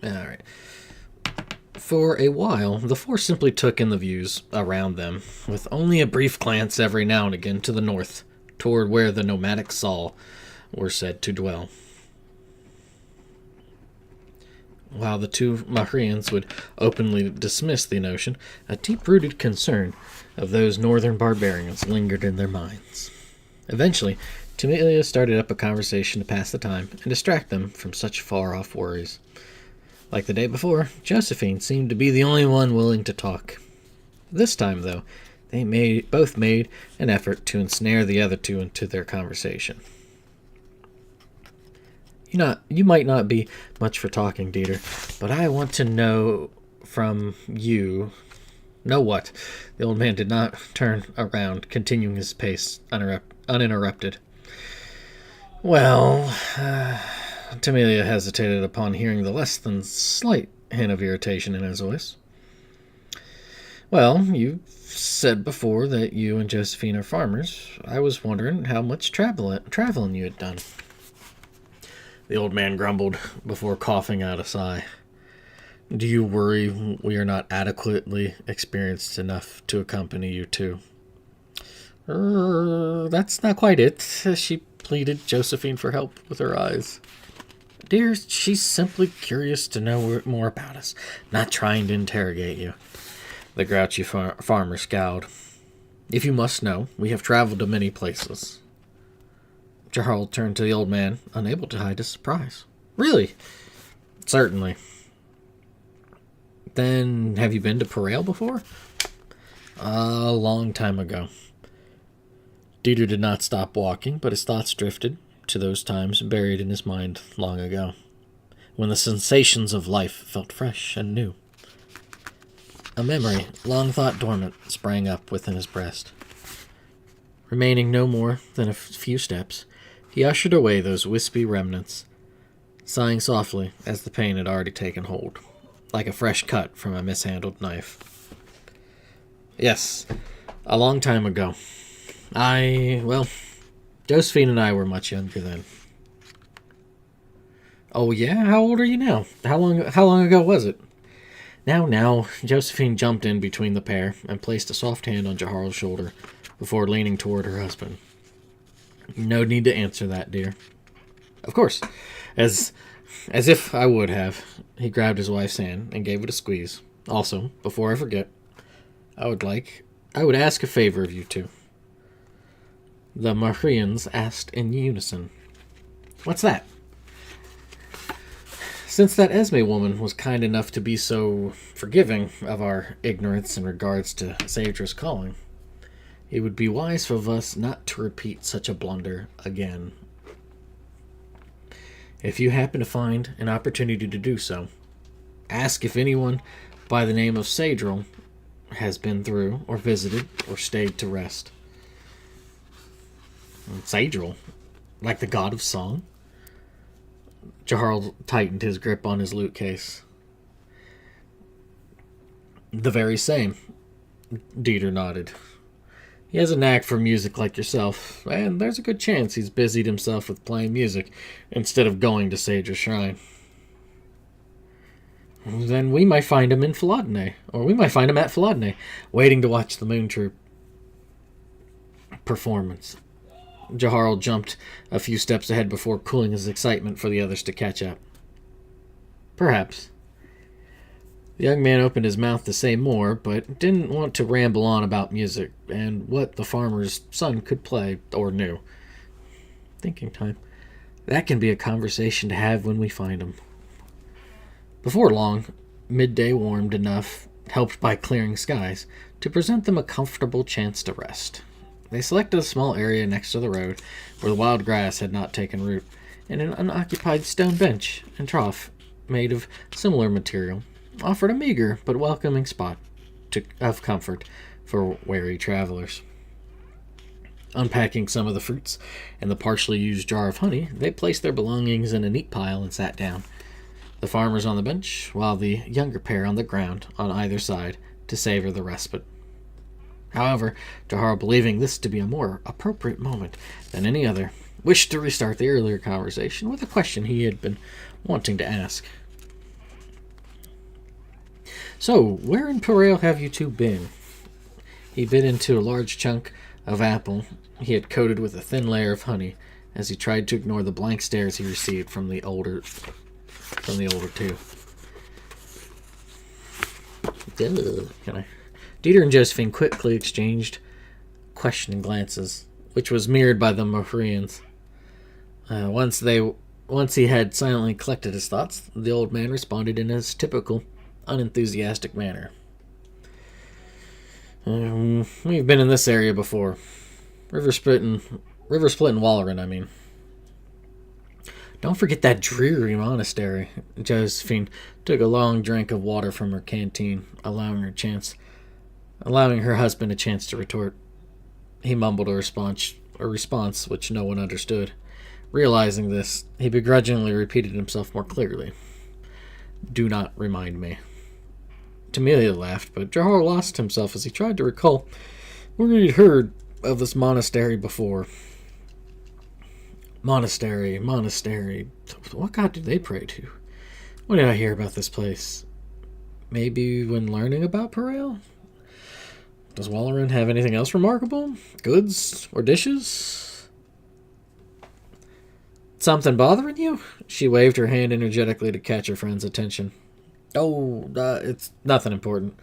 Alright. For a while, the four simply took in the views around them, with only a brief glance every now and again to the north, toward where the nomadic Saul were said to dwell. While the two Mahrians would openly dismiss the notion, a deep-rooted concern of those northern barbarians lingered in their minds. Eventually, Tamilia started up a conversation to pass the time and distract them from such far-off worries. Like the day before, Josephine seemed to be the only one willing to talk. This time, though, they both made an effort to ensnare the other two into their conversation. You might not be much for talking, Dieter, but I want to know from you... Know what? The old man did not turn around, continuing his pace uninterrupted. Well, Tamilia hesitated upon hearing the less than slight hint of irritation in his voice. Well, you said before that you and Josephine are farmers. I was wondering how much traveling you had done. The old man grumbled before coughing out a sigh. Do you worry we are not adequately experienced enough to accompany you two? That's not quite it, she pleaded Josephine for help with her eyes. Dear, she's simply curious to know more about us, not trying to interrogate you. The grouchy farmer scowled. If you must know, we have traveled to many places. Jarl turned to the old man, unable to hide his surprise. Really? Certainly. Then, have you been to Perail before? A long time ago. Dieter did not stop walking, but his thoughts drifted to those times buried in his mind long ago, when the sensations of life felt fresh and new. A memory, long thought dormant, sprang up within his breast. Remaining no more than a few steps, he ushered away those wispy remnants, sighing softly as the pain had already taken hold, like a fresh cut from a mishandled knife. Yes, a long time ago. Josephine and I were much younger then. Oh yeah? How old are you now? How long ago was it? Now, Josephine jumped in between the pair and placed a soft hand on Jaharl's shoulder before leaning toward her husband. No need to answer that, dear. Of course. As if I would have. He grabbed his wife's hand and gave it a squeeze. Also, before I forget, I would ask a favor of you two. The Mahrians asked in unison. What's that? Since that Esme woman was kind enough to be so forgiving of our ignorance in regards to Saedra's calling, it would be wise of us not to repeat such a blunder again. If you happen to find an opportunity to do so, ask if anyone by the name of Saedra has been through, or visited, or stayed to rest. Saedra? Like the god of song? Jaharl tightened his grip on his loot case. The very same. Dieter nodded. He has a knack for music like yourself, and there's a good chance he's busied himself with playing music instead of going to Saedra's shrine. Then we might find him in Philodne, or we might find him at Philodne, waiting to watch the Moon Troop performance. Jaharl jumped a few steps ahead before cooling his excitement for the others to catch up. Perhaps. The young man opened his mouth to say more, but didn't want to ramble on about music and what the farmer's son could play or knew. Thinking time. That can be a conversation to have when we find him. Before long, midday warmed enough, helped by clearing skies, to present them a comfortable chance to rest. They selected a small area next to the road where the wild grass had not taken root, and an unoccupied stone bench and trough made of similar material offered a meager but welcoming spot of comfort for weary travelers. Unpacking some of the fruits and the partially used jar of honey, they placed their belongings in a neat pile and sat down, the farmers on the bench, while the younger pair on the ground on either side to savor the respite. However, Jahar, believing this to be a more appropriate moment than any other, wished to restart the earlier conversation with a question he had been wanting to ask. "So, where in Perail have you two been?" He bit into a large chunk of apple he had coated with a thin layer of honey as he tried to ignore the blank stares he received from the older two. Dieter and Josephine quickly exchanged questioning glances, which was mirrored by the Mohrians. Once he had silently collected his thoughts, the old man responded in his typical unenthusiastic manner. "We've been in this area before. River Split and Walleran, I mean." "Don't forget that dreary monastery." Josephine took a long drink of water from her canteen, allowing her husband a chance to retort. He mumbled a response which no one understood. Realizing this, he begrudgingly repeated himself more clearly. "Do not remind me." Tamelia laughed, but Jahar lost himself as he tried to recall where he'd heard of this monastery before. Monastery. What god do they pray to? What did I hear about this place? Maybe when learning about Perail? Does Walleran have anything else remarkable? Goods or dishes? "Something bothering you?" She waved her hand energetically to catch her friend's attention. "Oh, it's nothing important.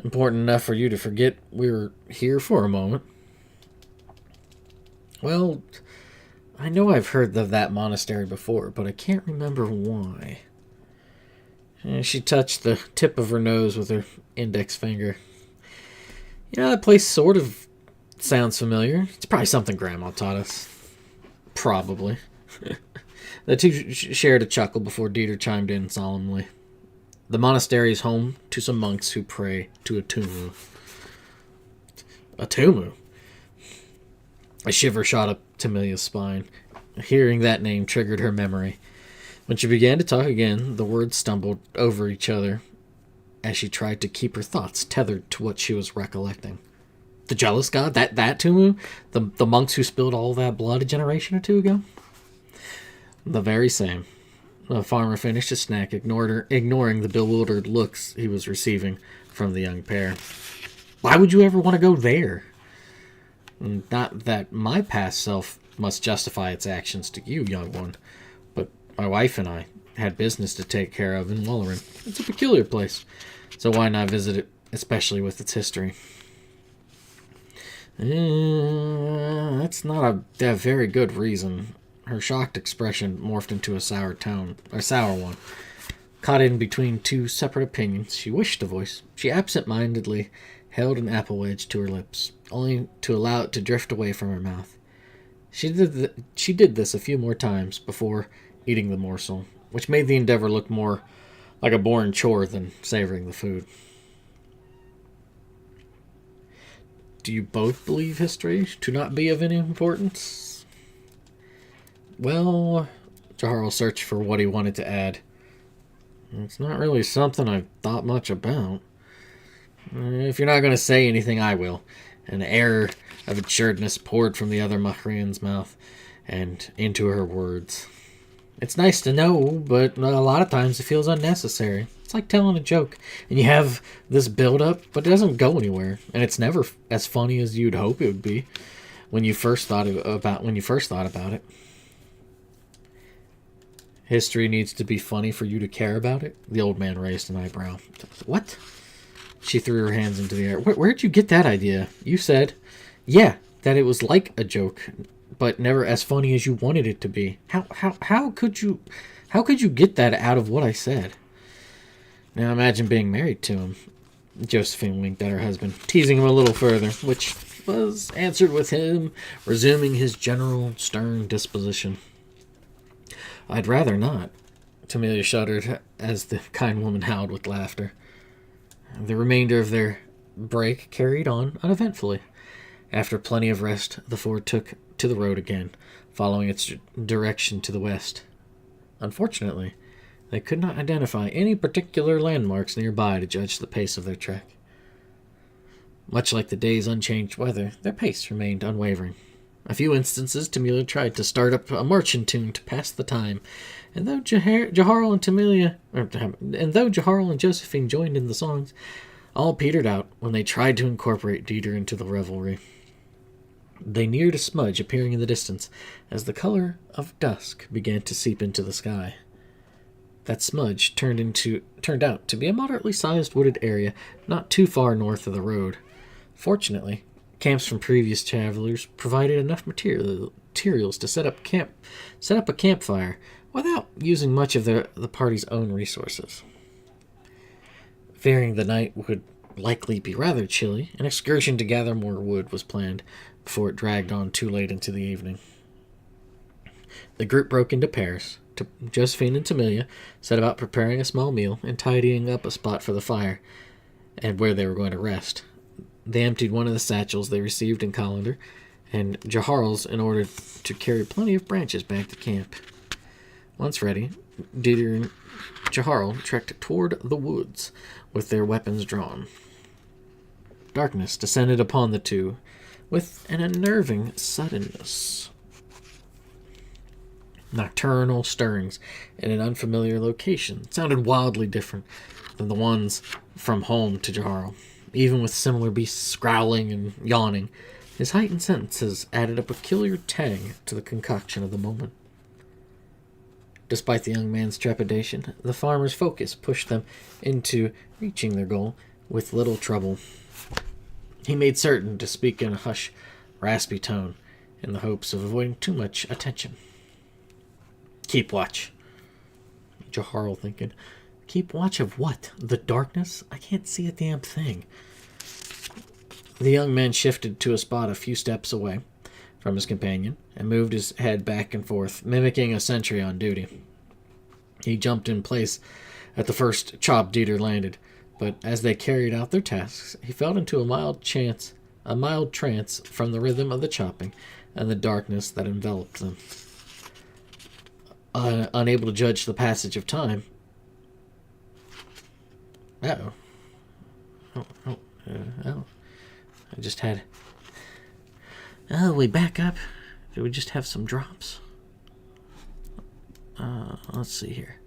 Important enough for you to forget we were here for a moment." "Well, I know I've heard of that monastery before, but I can't remember why." And she touched the tip of her nose with her index finger. "Yeah, that place sort of sounds familiar. It's probably something Grandma taught us." "Probably." The two shared a chuckle before Dieter chimed in solemnly. "The monastery is home to some monks who pray to a tumu." "A tumu?" A shiver shot up Tamilia's spine. Hearing that name triggered her memory. When she began to talk again, the words stumbled over each other as she tried to keep her thoughts tethered to what she was recollecting. "The jealous god? That tumu? The monks who spilled all that blood a generation or two ago?" "The very same." The farmer finished his snack, ignoring the bewildered looks he was receiving from the young pair. "Why would you ever want to go there?" "Not that my past self must justify its actions to you, young one, but my wife and I had business to take care of in Walleran. It's a peculiar place, so why not visit it, especially with its history?" That's not a very good reason." Her shocked expression morphed into a sour one. Caught in between two separate opinions she wished to voice, she absent-mindedly held an apple wedge to her lips, only to allow it to drift away from her mouth. She did this a few more times before eating the morsel, which made the endeavor look more like a boring chore than savoring the food. "Do you both believe history to not be of any importance?" "Well," Jahar searched for what he wanted to add. "It's not really something I've thought much about." "If you're not going to say anything, I will." An air of assuredness poured from the other Mahrian's mouth and into her words. "It's nice to know, but a lot of times it feels unnecessary. It's like telling a joke, and you have this build-up, but it doesn't go anywhere, and it's never as funny as you'd hope it would be. when you first thought about it. History needs to be funny for you to care about it. The old man raised an eyebrow. What? She threw her hands into the air. Where'd you get that idea? You said, yeah, that it was like a joke, but never as funny as you wanted it to be. How could you get that out of what I said? Now imagine being married to him. Josephine winked at her husband, teasing him a little further, which was answered with him resuming his general stern disposition. I'd rather not. Tamelia shuddered as the kind woman howled with laughter. The remainder of their break carried on uneventfully. After plenty of rest, the four took to the road again, following its direction to the west. Unfortunately, they could not identify any particular landmarks nearby to judge the pace of their trek. Much like the day's unchanged weather, their pace remained unwavering. A few instances, Tamelia tried to start up a marching tune to pass the time, and though Jaharl and Josephine joined in the songs, all petered out when they tried to incorporate Dieter into the revelry. They neared a smudge appearing in the distance as the color of dusk began to seep into the sky. That smudge turned out to be a moderately sized wooded area not too far north of the road. Fortunately, camps from previous travelers provided enough materials to set up a campfire without using much of the party's own resources. Fearing the night would likely be rather chilly, an excursion to gather more wood was planned before it dragged on too late into the evening. The group broke into pairs. Josephine and Tamelia set about preparing a small meal and tidying up a spot for the fire and where they were going to rest. They emptied one of the satchels they received in Colander and Jaharl's in order to carry plenty of branches back to camp. Once ready, Dieter and Jaharl trekked toward the woods with their weapons drawn. Darkness descended upon the two with an unnerving suddenness. Nocturnal stirrings in an unfamiliar location sounded wildly different than the ones from home to Jaharl. Even with similar beasts growling and yawning, his heightened senses added a peculiar tang to the concoction of the moment. Despite the young man's trepidation, the farmer's focus pushed them into reaching their goal with little trouble. He made certain to speak in a hushed, raspy tone in the hopes of avoiding too much attention. Keep watch. Jaharl thinking, keep watch of what? The darkness? I can't see a damn thing. The young man shifted to a spot a few steps away from his companion and moved his head back and forth, mimicking a sentry on duty. He jumped in place at the first chop Dieter landed, but as they carried out their tasks, he fell into a mild trance from the rhythm of the chopping and the darkness that enveloped them. Unable to judge the passage of time. Uh-oh. I just had... Oh, we back up? Did we just have some drops? Let's see here.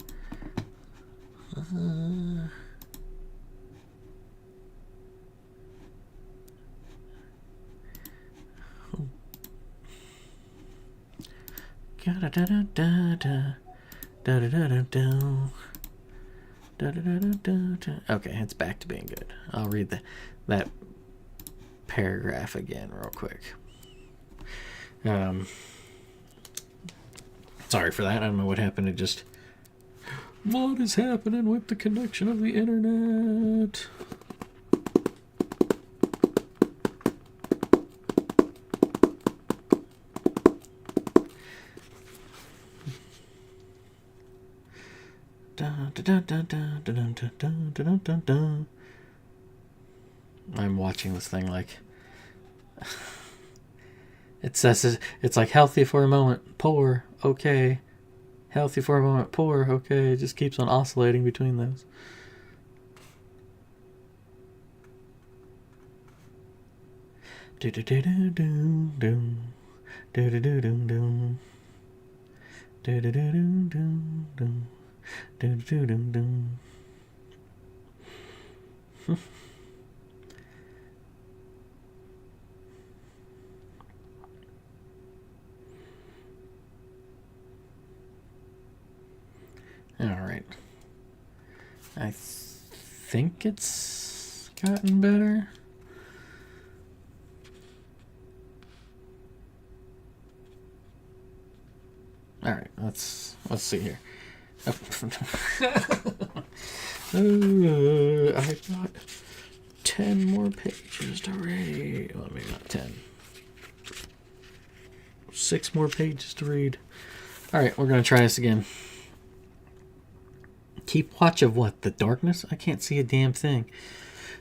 Okay, it's back to being good. I'll read that paragraph again real quick. Sorry for that. I don't know what happened. What is happening with the connection of the internet? I'm watching this thing like it says it's like healthy for a moment, poor, okay. Healthy for a moment, poor, okay. It just keeps on oscillating between those. Do do do do do do do do do do do do do do do do do do do do. I think it's gotten better. All right, let's see here. I've got 10 more pages to read. Well, maybe not 10. 6 more pages to read. All right, we're going to try this again. Keep watch of what? The darkness? I can't see a damn thing.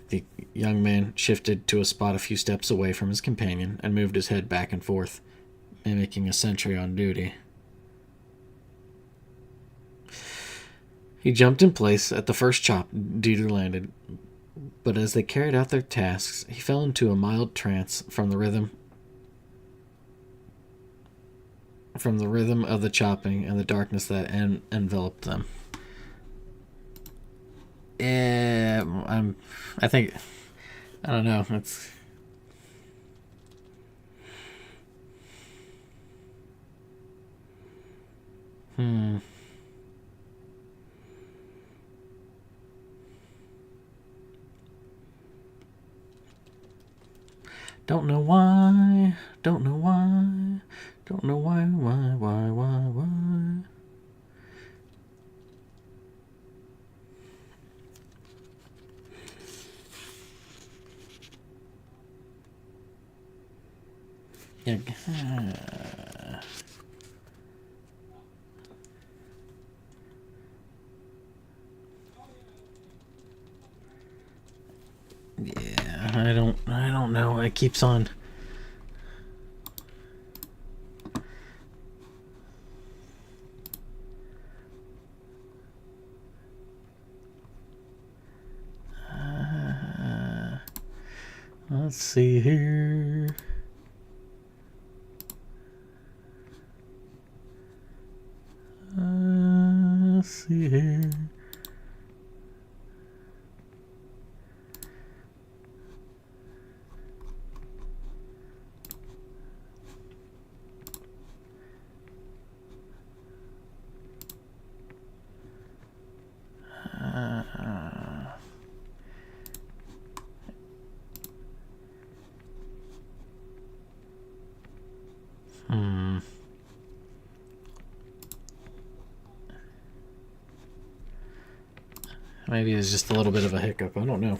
The young man shifted to a spot a few steps away from his companion and moved his head back and forth, mimicking a sentry on duty. He jumped in place at the first chop Dieter landed, but as they carried out their tasks, he fell into a mild trance from the rhythm of the chopping and the darkness that enveloped them. Yeah, I think, I don't know, it's... Don't know why, don't know why, don't know why. Yeah. Yeah, I don't know. It keeps on. Let's see here. Let's see here. Maybe it's just a little bit of a hiccup. I don't know.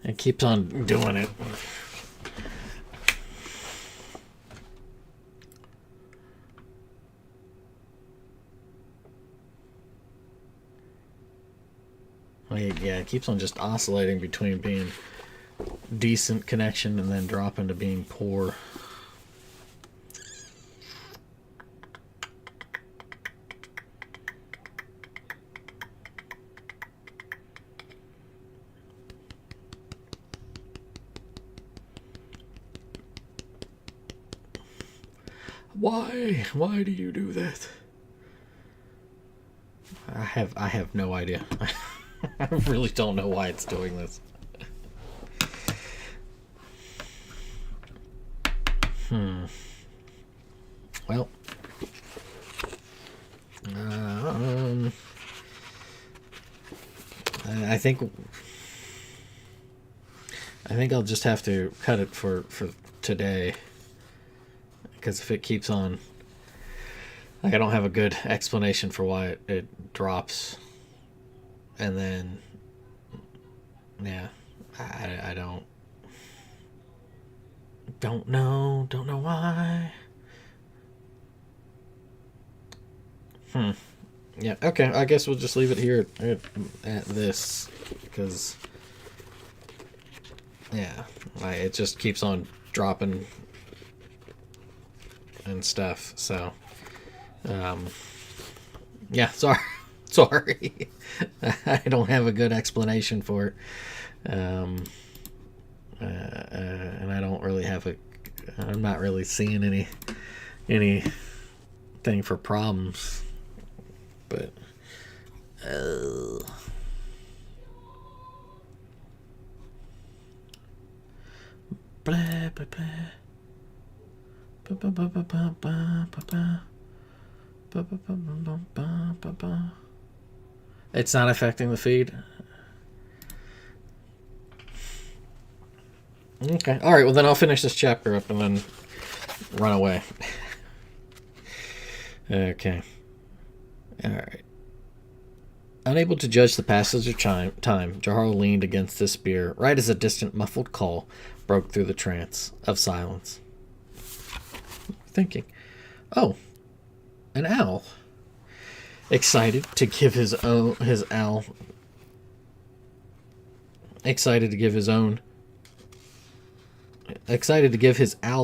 It keeps on doing it. Yeah, it keeps on just oscillating between being decent connection and then dropping to being poor. Why do you do that? I have no idea. I really don't know why it's doing this. Well, I think I'll just have to cut it for today, because if it keeps on, like, I don't have a good explanation for why it drops, and then yeah, I don't know why. Yeah, okay, I guess we'll just leave it here at this, because yeah, it just keeps on dropping and stuff, so yeah, sorry. I don't have a good explanation for it, and I don't really have I'm not really seeing anything for problems, but blah blah blah. It's not affecting the feed? Okay. Alright, well then I'll finish this chapter up and then run away. Okay. Alright. Unable to judge the passage of time, Jahar leaned against his spear right as a distant muffled call broke through the trance of silence. Thinking, oh, an owl. Excited to give his owl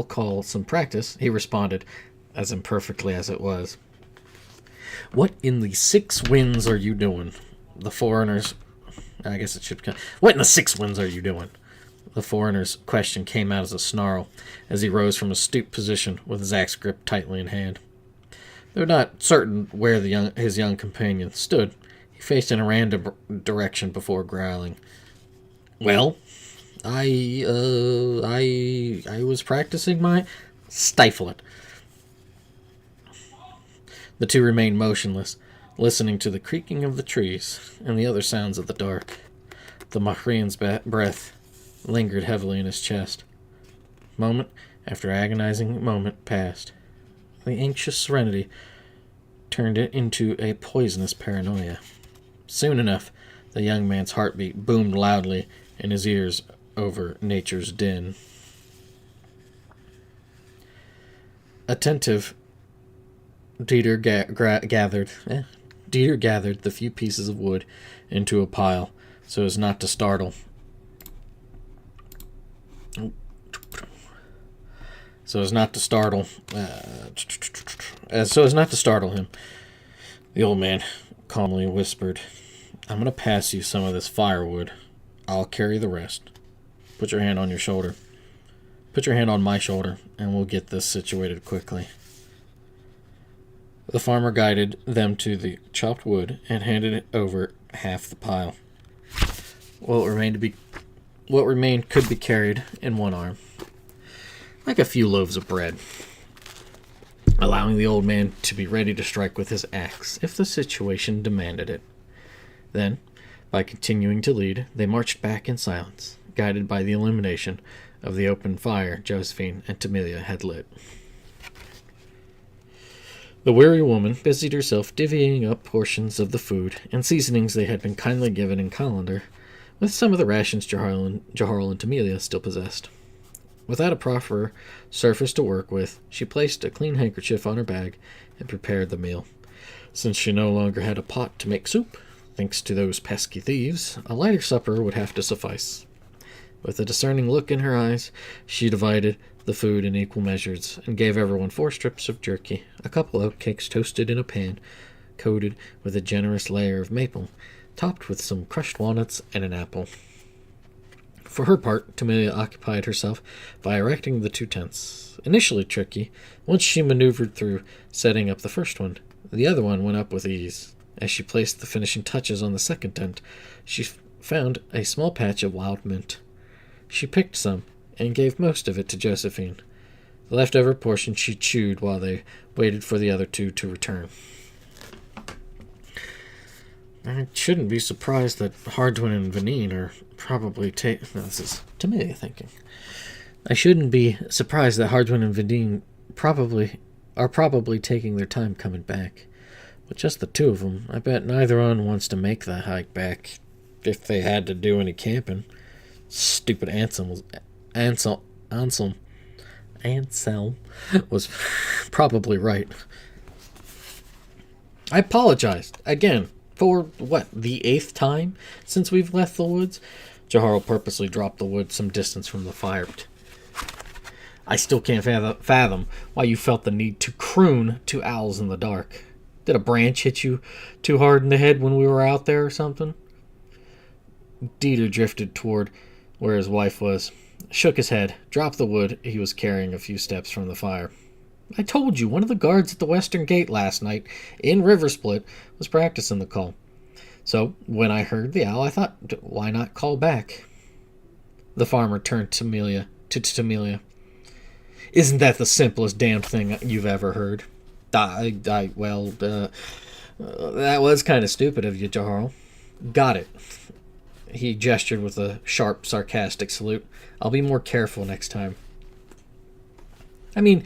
call some practice, he responded, as imperfectly as it was. What in the six winds are you doing? The foreigner's... I guess it should come... What in the six winds are you doing? The foreigner's question came out as a snarl, as he rose from a stooped position with his axe gripped tightly in hand. Though not certain where his young companion stood, he faced in a random direction before growling. Well, I was practicing my... Stifle it. The two remained motionless, listening to the creaking of the trees and the other sounds of the dark. The Mahrian's breath lingered heavily in his chest. Moment after agonizing moment passed. The anxious serenity turned it into a poisonous paranoia. Soon enough, the young man's heartbeat boomed loudly in his ears over nature's din. Attentive, Dieter gathered the few pieces of wood into a pile so as not to startle. So as not to startle him. The old man calmly whispered, I'm going to pass you some of this firewood. I'll carry the rest. Put your hand on your shoulder. Put your hand on my shoulder, and we'll get this situated quickly. The farmer guided them to the chopped wood and handed it over half the pile. What remained could be carried in one arm, like a few loaves of bread, allowing the old man to be ready to strike with his axe if the situation demanded it. Then, by continuing to lead, they marched back in silence, guided by the illumination of the open fire Josephine and Tamilia had lit. The weary woman busied herself divvying up portions of the food and seasonings they had been kindly given in colander, with some of the rations Jaharl and Tamilia still possessed. Without a proper surface to work with, she placed a clean handkerchief on her bag and prepared the meal. Since she no longer had a pot to make soup, thanks to those pesky thieves, a lighter supper would have to suffice. With a discerning look in her eyes, she divided the food in equal measures and gave everyone 4 strips of jerky, a couple oatcakes toasted in a pan, coated with a generous layer of maple, topped with some crushed walnuts and an apple. For her part, Tamilia occupied herself by erecting the 2 tents. Initially tricky, once she maneuvered through setting up the first one, the other one went up with ease. As she placed the finishing touches on the second tent, she found a small patch of wild mint. She picked some and gave most of it to Josephine. The leftover portion she chewed while they waited for the other 2 to return. I shouldn't be surprised that Hardwin and Vanine are probably this is Tamilia thinking. I shouldn't be surprised that Hardwin and Vanine are probably taking their time coming back. With just the 2 of them, I bet neither one wants to make that hike back if they had to do any camping. Stupid Anselm was probably right. I apologized again for the 8th time since we've left the woods. Jahar purposely dropped the wood some distance from the fire. I still can't fathom why you felt the need to croon to owls in the dark. Did a branch hit you too hard in the head when we were out there or something? Dieter drifted toward where his wife was, shook his head, dropped the wood he was carrying a few steps from the fire. I told you, one of the guards at the western gate last night, in River Split, was practicing the call. So, when I heard the owl, I thought, why not call back? The farmer turned to Tamilia. Isn't that the simplest damn thing you've ever heard? That was kind of stupid of you, Jarl. Got it. He gestured with a sharp, sarcastic salute. I'll be more careful next time. I mean,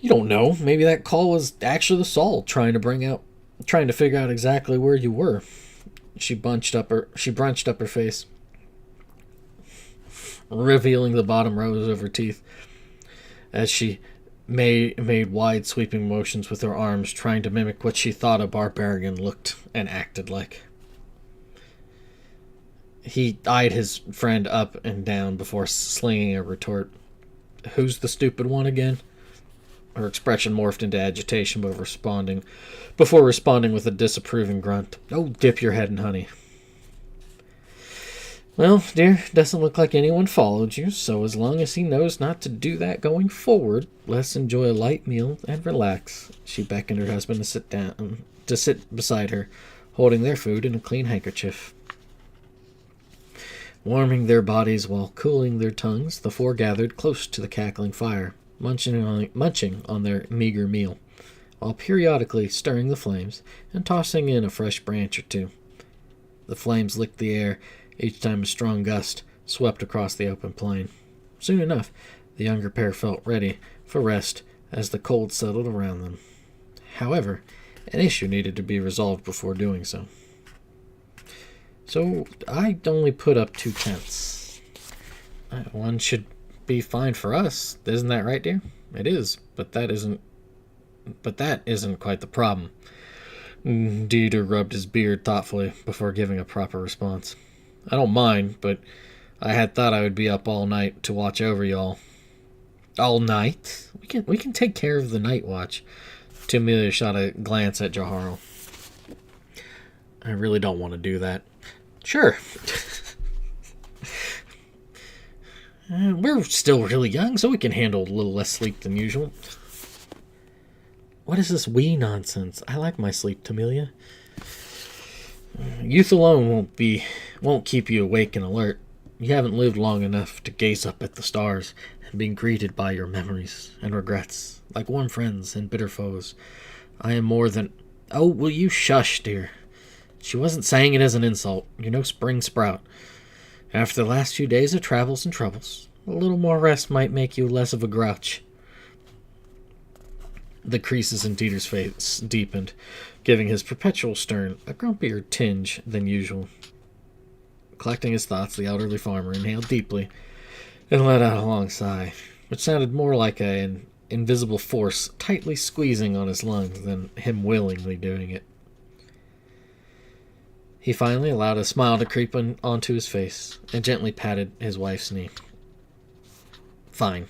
you don't know. Maybe that call was actually the Saul trying to figure out exactly where you were. She bunched up her face, revealing the bottom rows of her teeth as she made wide sweeping motions with her arms, trying to mimic what she thought a barbarian looked and acted like. He eyed his friend up and down before slinging a retort. Who's the stupid one again? Her expression morphed into agitation before responding with a disapproving grunt. Oh, dip your head in honey. Well, dear, doesn't look like anyone followed you, so as long as he knows not to do that going forward, let's enjoy a light meal and relax. She beckoned her husband to sit beside her, holding their food in a clean handkerchief. Warming their bodies while cooling their tongues, the four gathered close to the cackling fire, munching on their meager meal, while periodically stirring the flames and tossing in a fresh branch or two. The flames licked the air each time a strong gust swept across the open plain. Soon enough, the younger pair felt ready for rest as the cold settled around them. However, an issue needed to be resolved before doing so. So, I'd only put up 2 tents. One should be fine for us, isn't that right, dear? It is, but that isn't quite the problem. Dieter rubbed his beard thoughtfully before giving a proper response. I don't mind, but I had thought I would be up all night to watch over y'all. All night? We can take care of the night watch. Amelia shot a glance at Jaharo. I really don't want to do that. Sure. We're still really young, so we can handle a little less sleep than usual. What is this we nonsense? I like my sleep, Amelia. Youth alone won't keep you awake and alert. You haven't lived long enough to gaze up at the stars and be greeted by your memories and regrets, like warm friends and bitter foes. I am more than... Oh, will you shush, dear? She wasn't saying it as an insult. You're no spring sprout. After the last few days of travels and troubles, a little more rest might make you less of a grouch. The creases in Dieter's face deepened, giving his perpetual stern a grumpier tinge than usual. Collecting his thoughts, the elderly farmer inhaled deeply and let out a long sigh, which sounded more like an invisible force tightly squeezing on his lungs than him willingly doing it. He finally allowed a smile to creep onto his face and gently patted his wife's knee. Fine.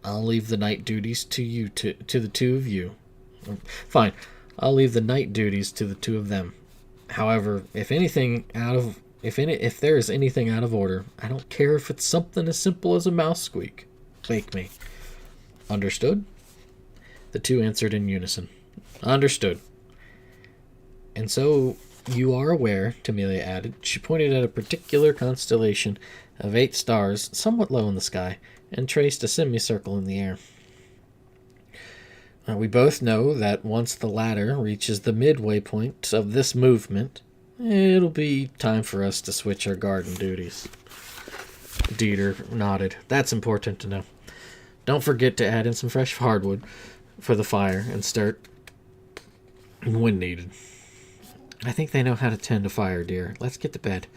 I'll leave the night duties to the two of you. Fine. I'll leave the night duties to the two of them. However, if there is anything out of order, I don't care if it's something as simple as a mouse squeak. Wake me. Understood? The two answered in unison. Understood. And so you are aware, Amelia added. She pointed at a particular constellation of 8 stars somewhat low in the sky and traced a semicircle in the air. We both know that once the latter reaches the midway point of this movement, it'll be time for us to switch our garden duties. Dieter nodded. That's important to know. Don't forget to add in some fresh hardwood for the fire and start when needed. I think they know how to tend a fire, dear. Let's get to bed.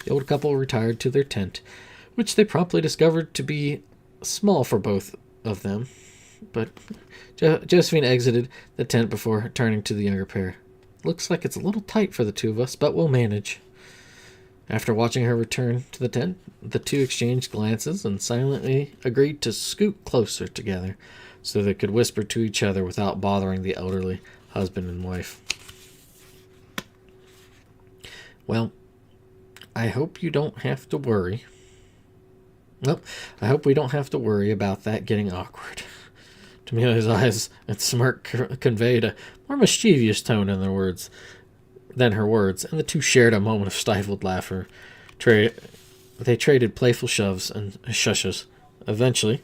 The old couple retired to their tent, which they promptly discovered to be small for both of them. But Josephine exited the tent before turning to the younger pair. Looks like it's a little tight for the two of us, but we'll manage. After watching her return to the tent, the two exchanged glances and silently agreed to scoot closer together so they could whisper to each other without bothering the elderly husband and wife. Well, I hope you don't have to worry. Well, I hope we don't have to worry about that getting awkward. Tamilia's eyes and smirk conveyed a more mischievous tone in than her words, and the two shared a moment of stifled laughter. They traded playful shoves and shushes. Eventually,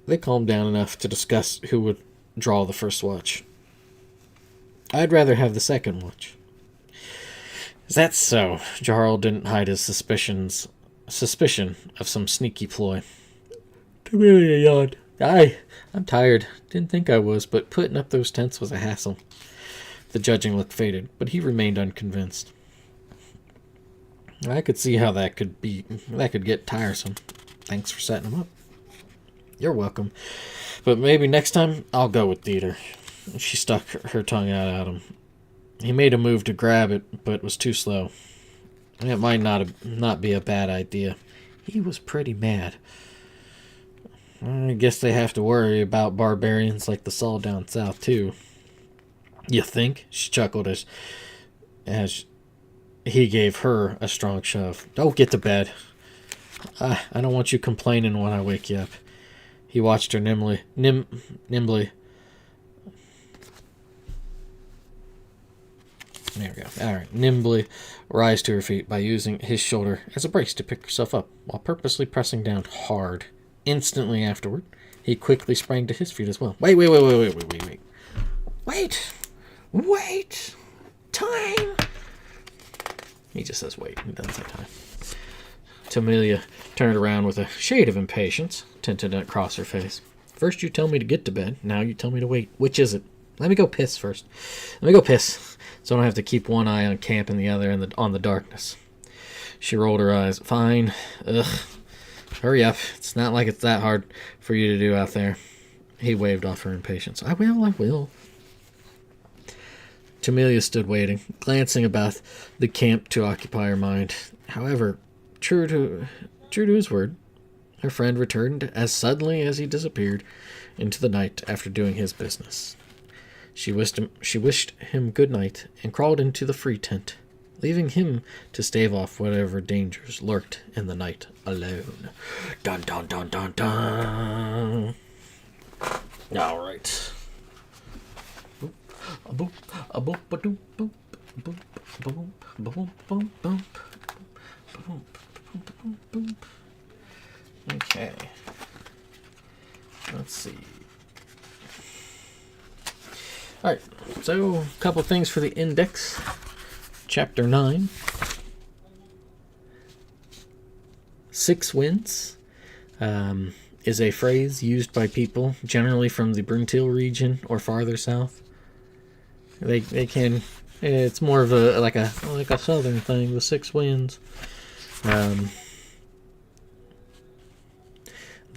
they calmed down enough to discuss who would draw the first watch. I'd rather have the second watch. Is that so? Jarl didn't hide his suspicion of some sneaky ploy. Camellia yawned. I'm tired. Didn't think I was, but putting up those tents was a hassle. The judging look faded, but he remained unconvinced. I could see how that could get tiresome. Thanks for setting them up. You're welcome. But maybe next time I'll go with Dieter. She stuck her tongue out at him. He made a move to grab it, but was too slow. It might not be a bad idea. He was pretty mad. I guess they have to worry about barbarians like the Saul down south, too. You think? She chuckled as he gave her a strong shove. Oh, get to bed. I don't want you complaining when I wake you up. He watched her nimbly. There we go. All right. Nimbly rise to her feet by using his shoulder as a brace to pick herself up, while purposely pressing down hard. Instantly afterward, he quickly sprang to his feet as well. Wait. Wait. Time. He just says wait. He doesn't say time. Camellia turned around with a shade of impatience tinted across her face. First you tell me to get to bed. Now you tell me to wait. Which is it? Let me go piss first. Let me go piss, so I don't have to keep one eye on camp and the other on the darkness. She rolled her eyes. Fine. Ugh. Hurry up. It's not like it's that hard for you to do out there. He waved off her impatience. I will. Camellia stood waiting, glancing about the camp to occupy her mind. However, true to his word, her friend returned as suddenly as he disappeared into the night after doing his business. She wished him good night and crawled into the free tent, leaving him to stave off whatever dangers lurked in the night alone. Dun dun dun dun dun. All right. Okay. Let's see. All right. So, a couple things for the index. Chapter 9. 6 winds is a phrase used by people generally from the Bruntil region or farther south. They can. It's more of a like a southern thing. The 6 winds. The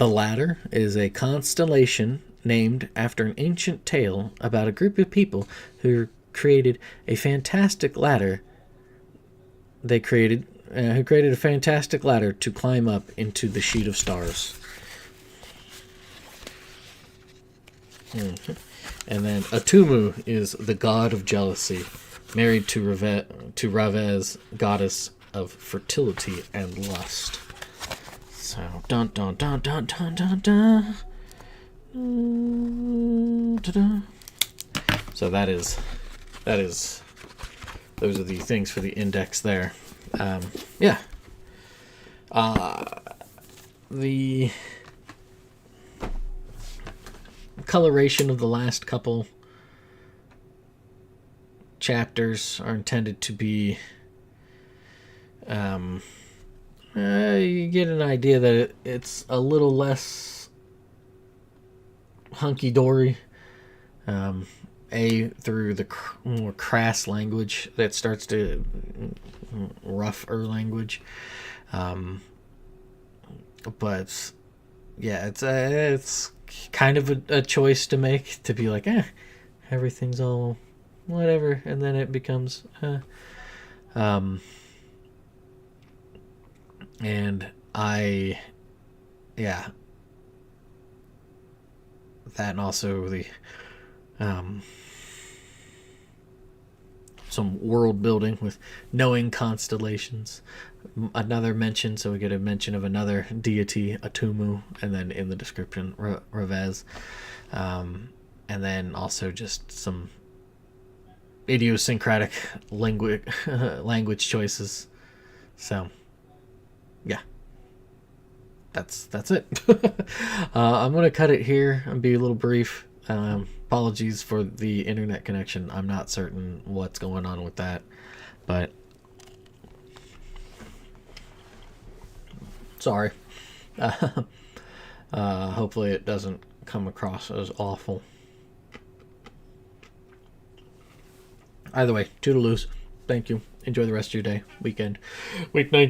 ladder is a constellation named after an ancient tale about a group of people who created a fantastic ladder. Who created a fantastic ladder to climb up into the sheet of stars. Mm-hmm. And then Atumu is the god of jealousy, married to Ravez, goddess of fertility and lust. So dun dun dun dun dun dun dun. So that is those are the things for the index there. The coloration of the last couple chapters are intended to be you get an idea that it's a little less hunky-dory, through the more crass language that starts to rougher language, but yeah, it's kind of a choice to make, to be like, everything's all whatever, and then it becomes and that, and also the some world building with knowing constellations. Another mention, so we get a mention of another deity, Atumu, and then in the description, Ravez. And then also just some idiosyncratic language choices. So, yeah. That's it. I'm going to cut it here and be a little brief. Apologies for the internet connection. I'm not certain what's going on with that, but sorry. Hopefully it doesn't come across as awful. Either way, toodaloos. Thank you. Enjoy the rest of your day, weekend, weeknight.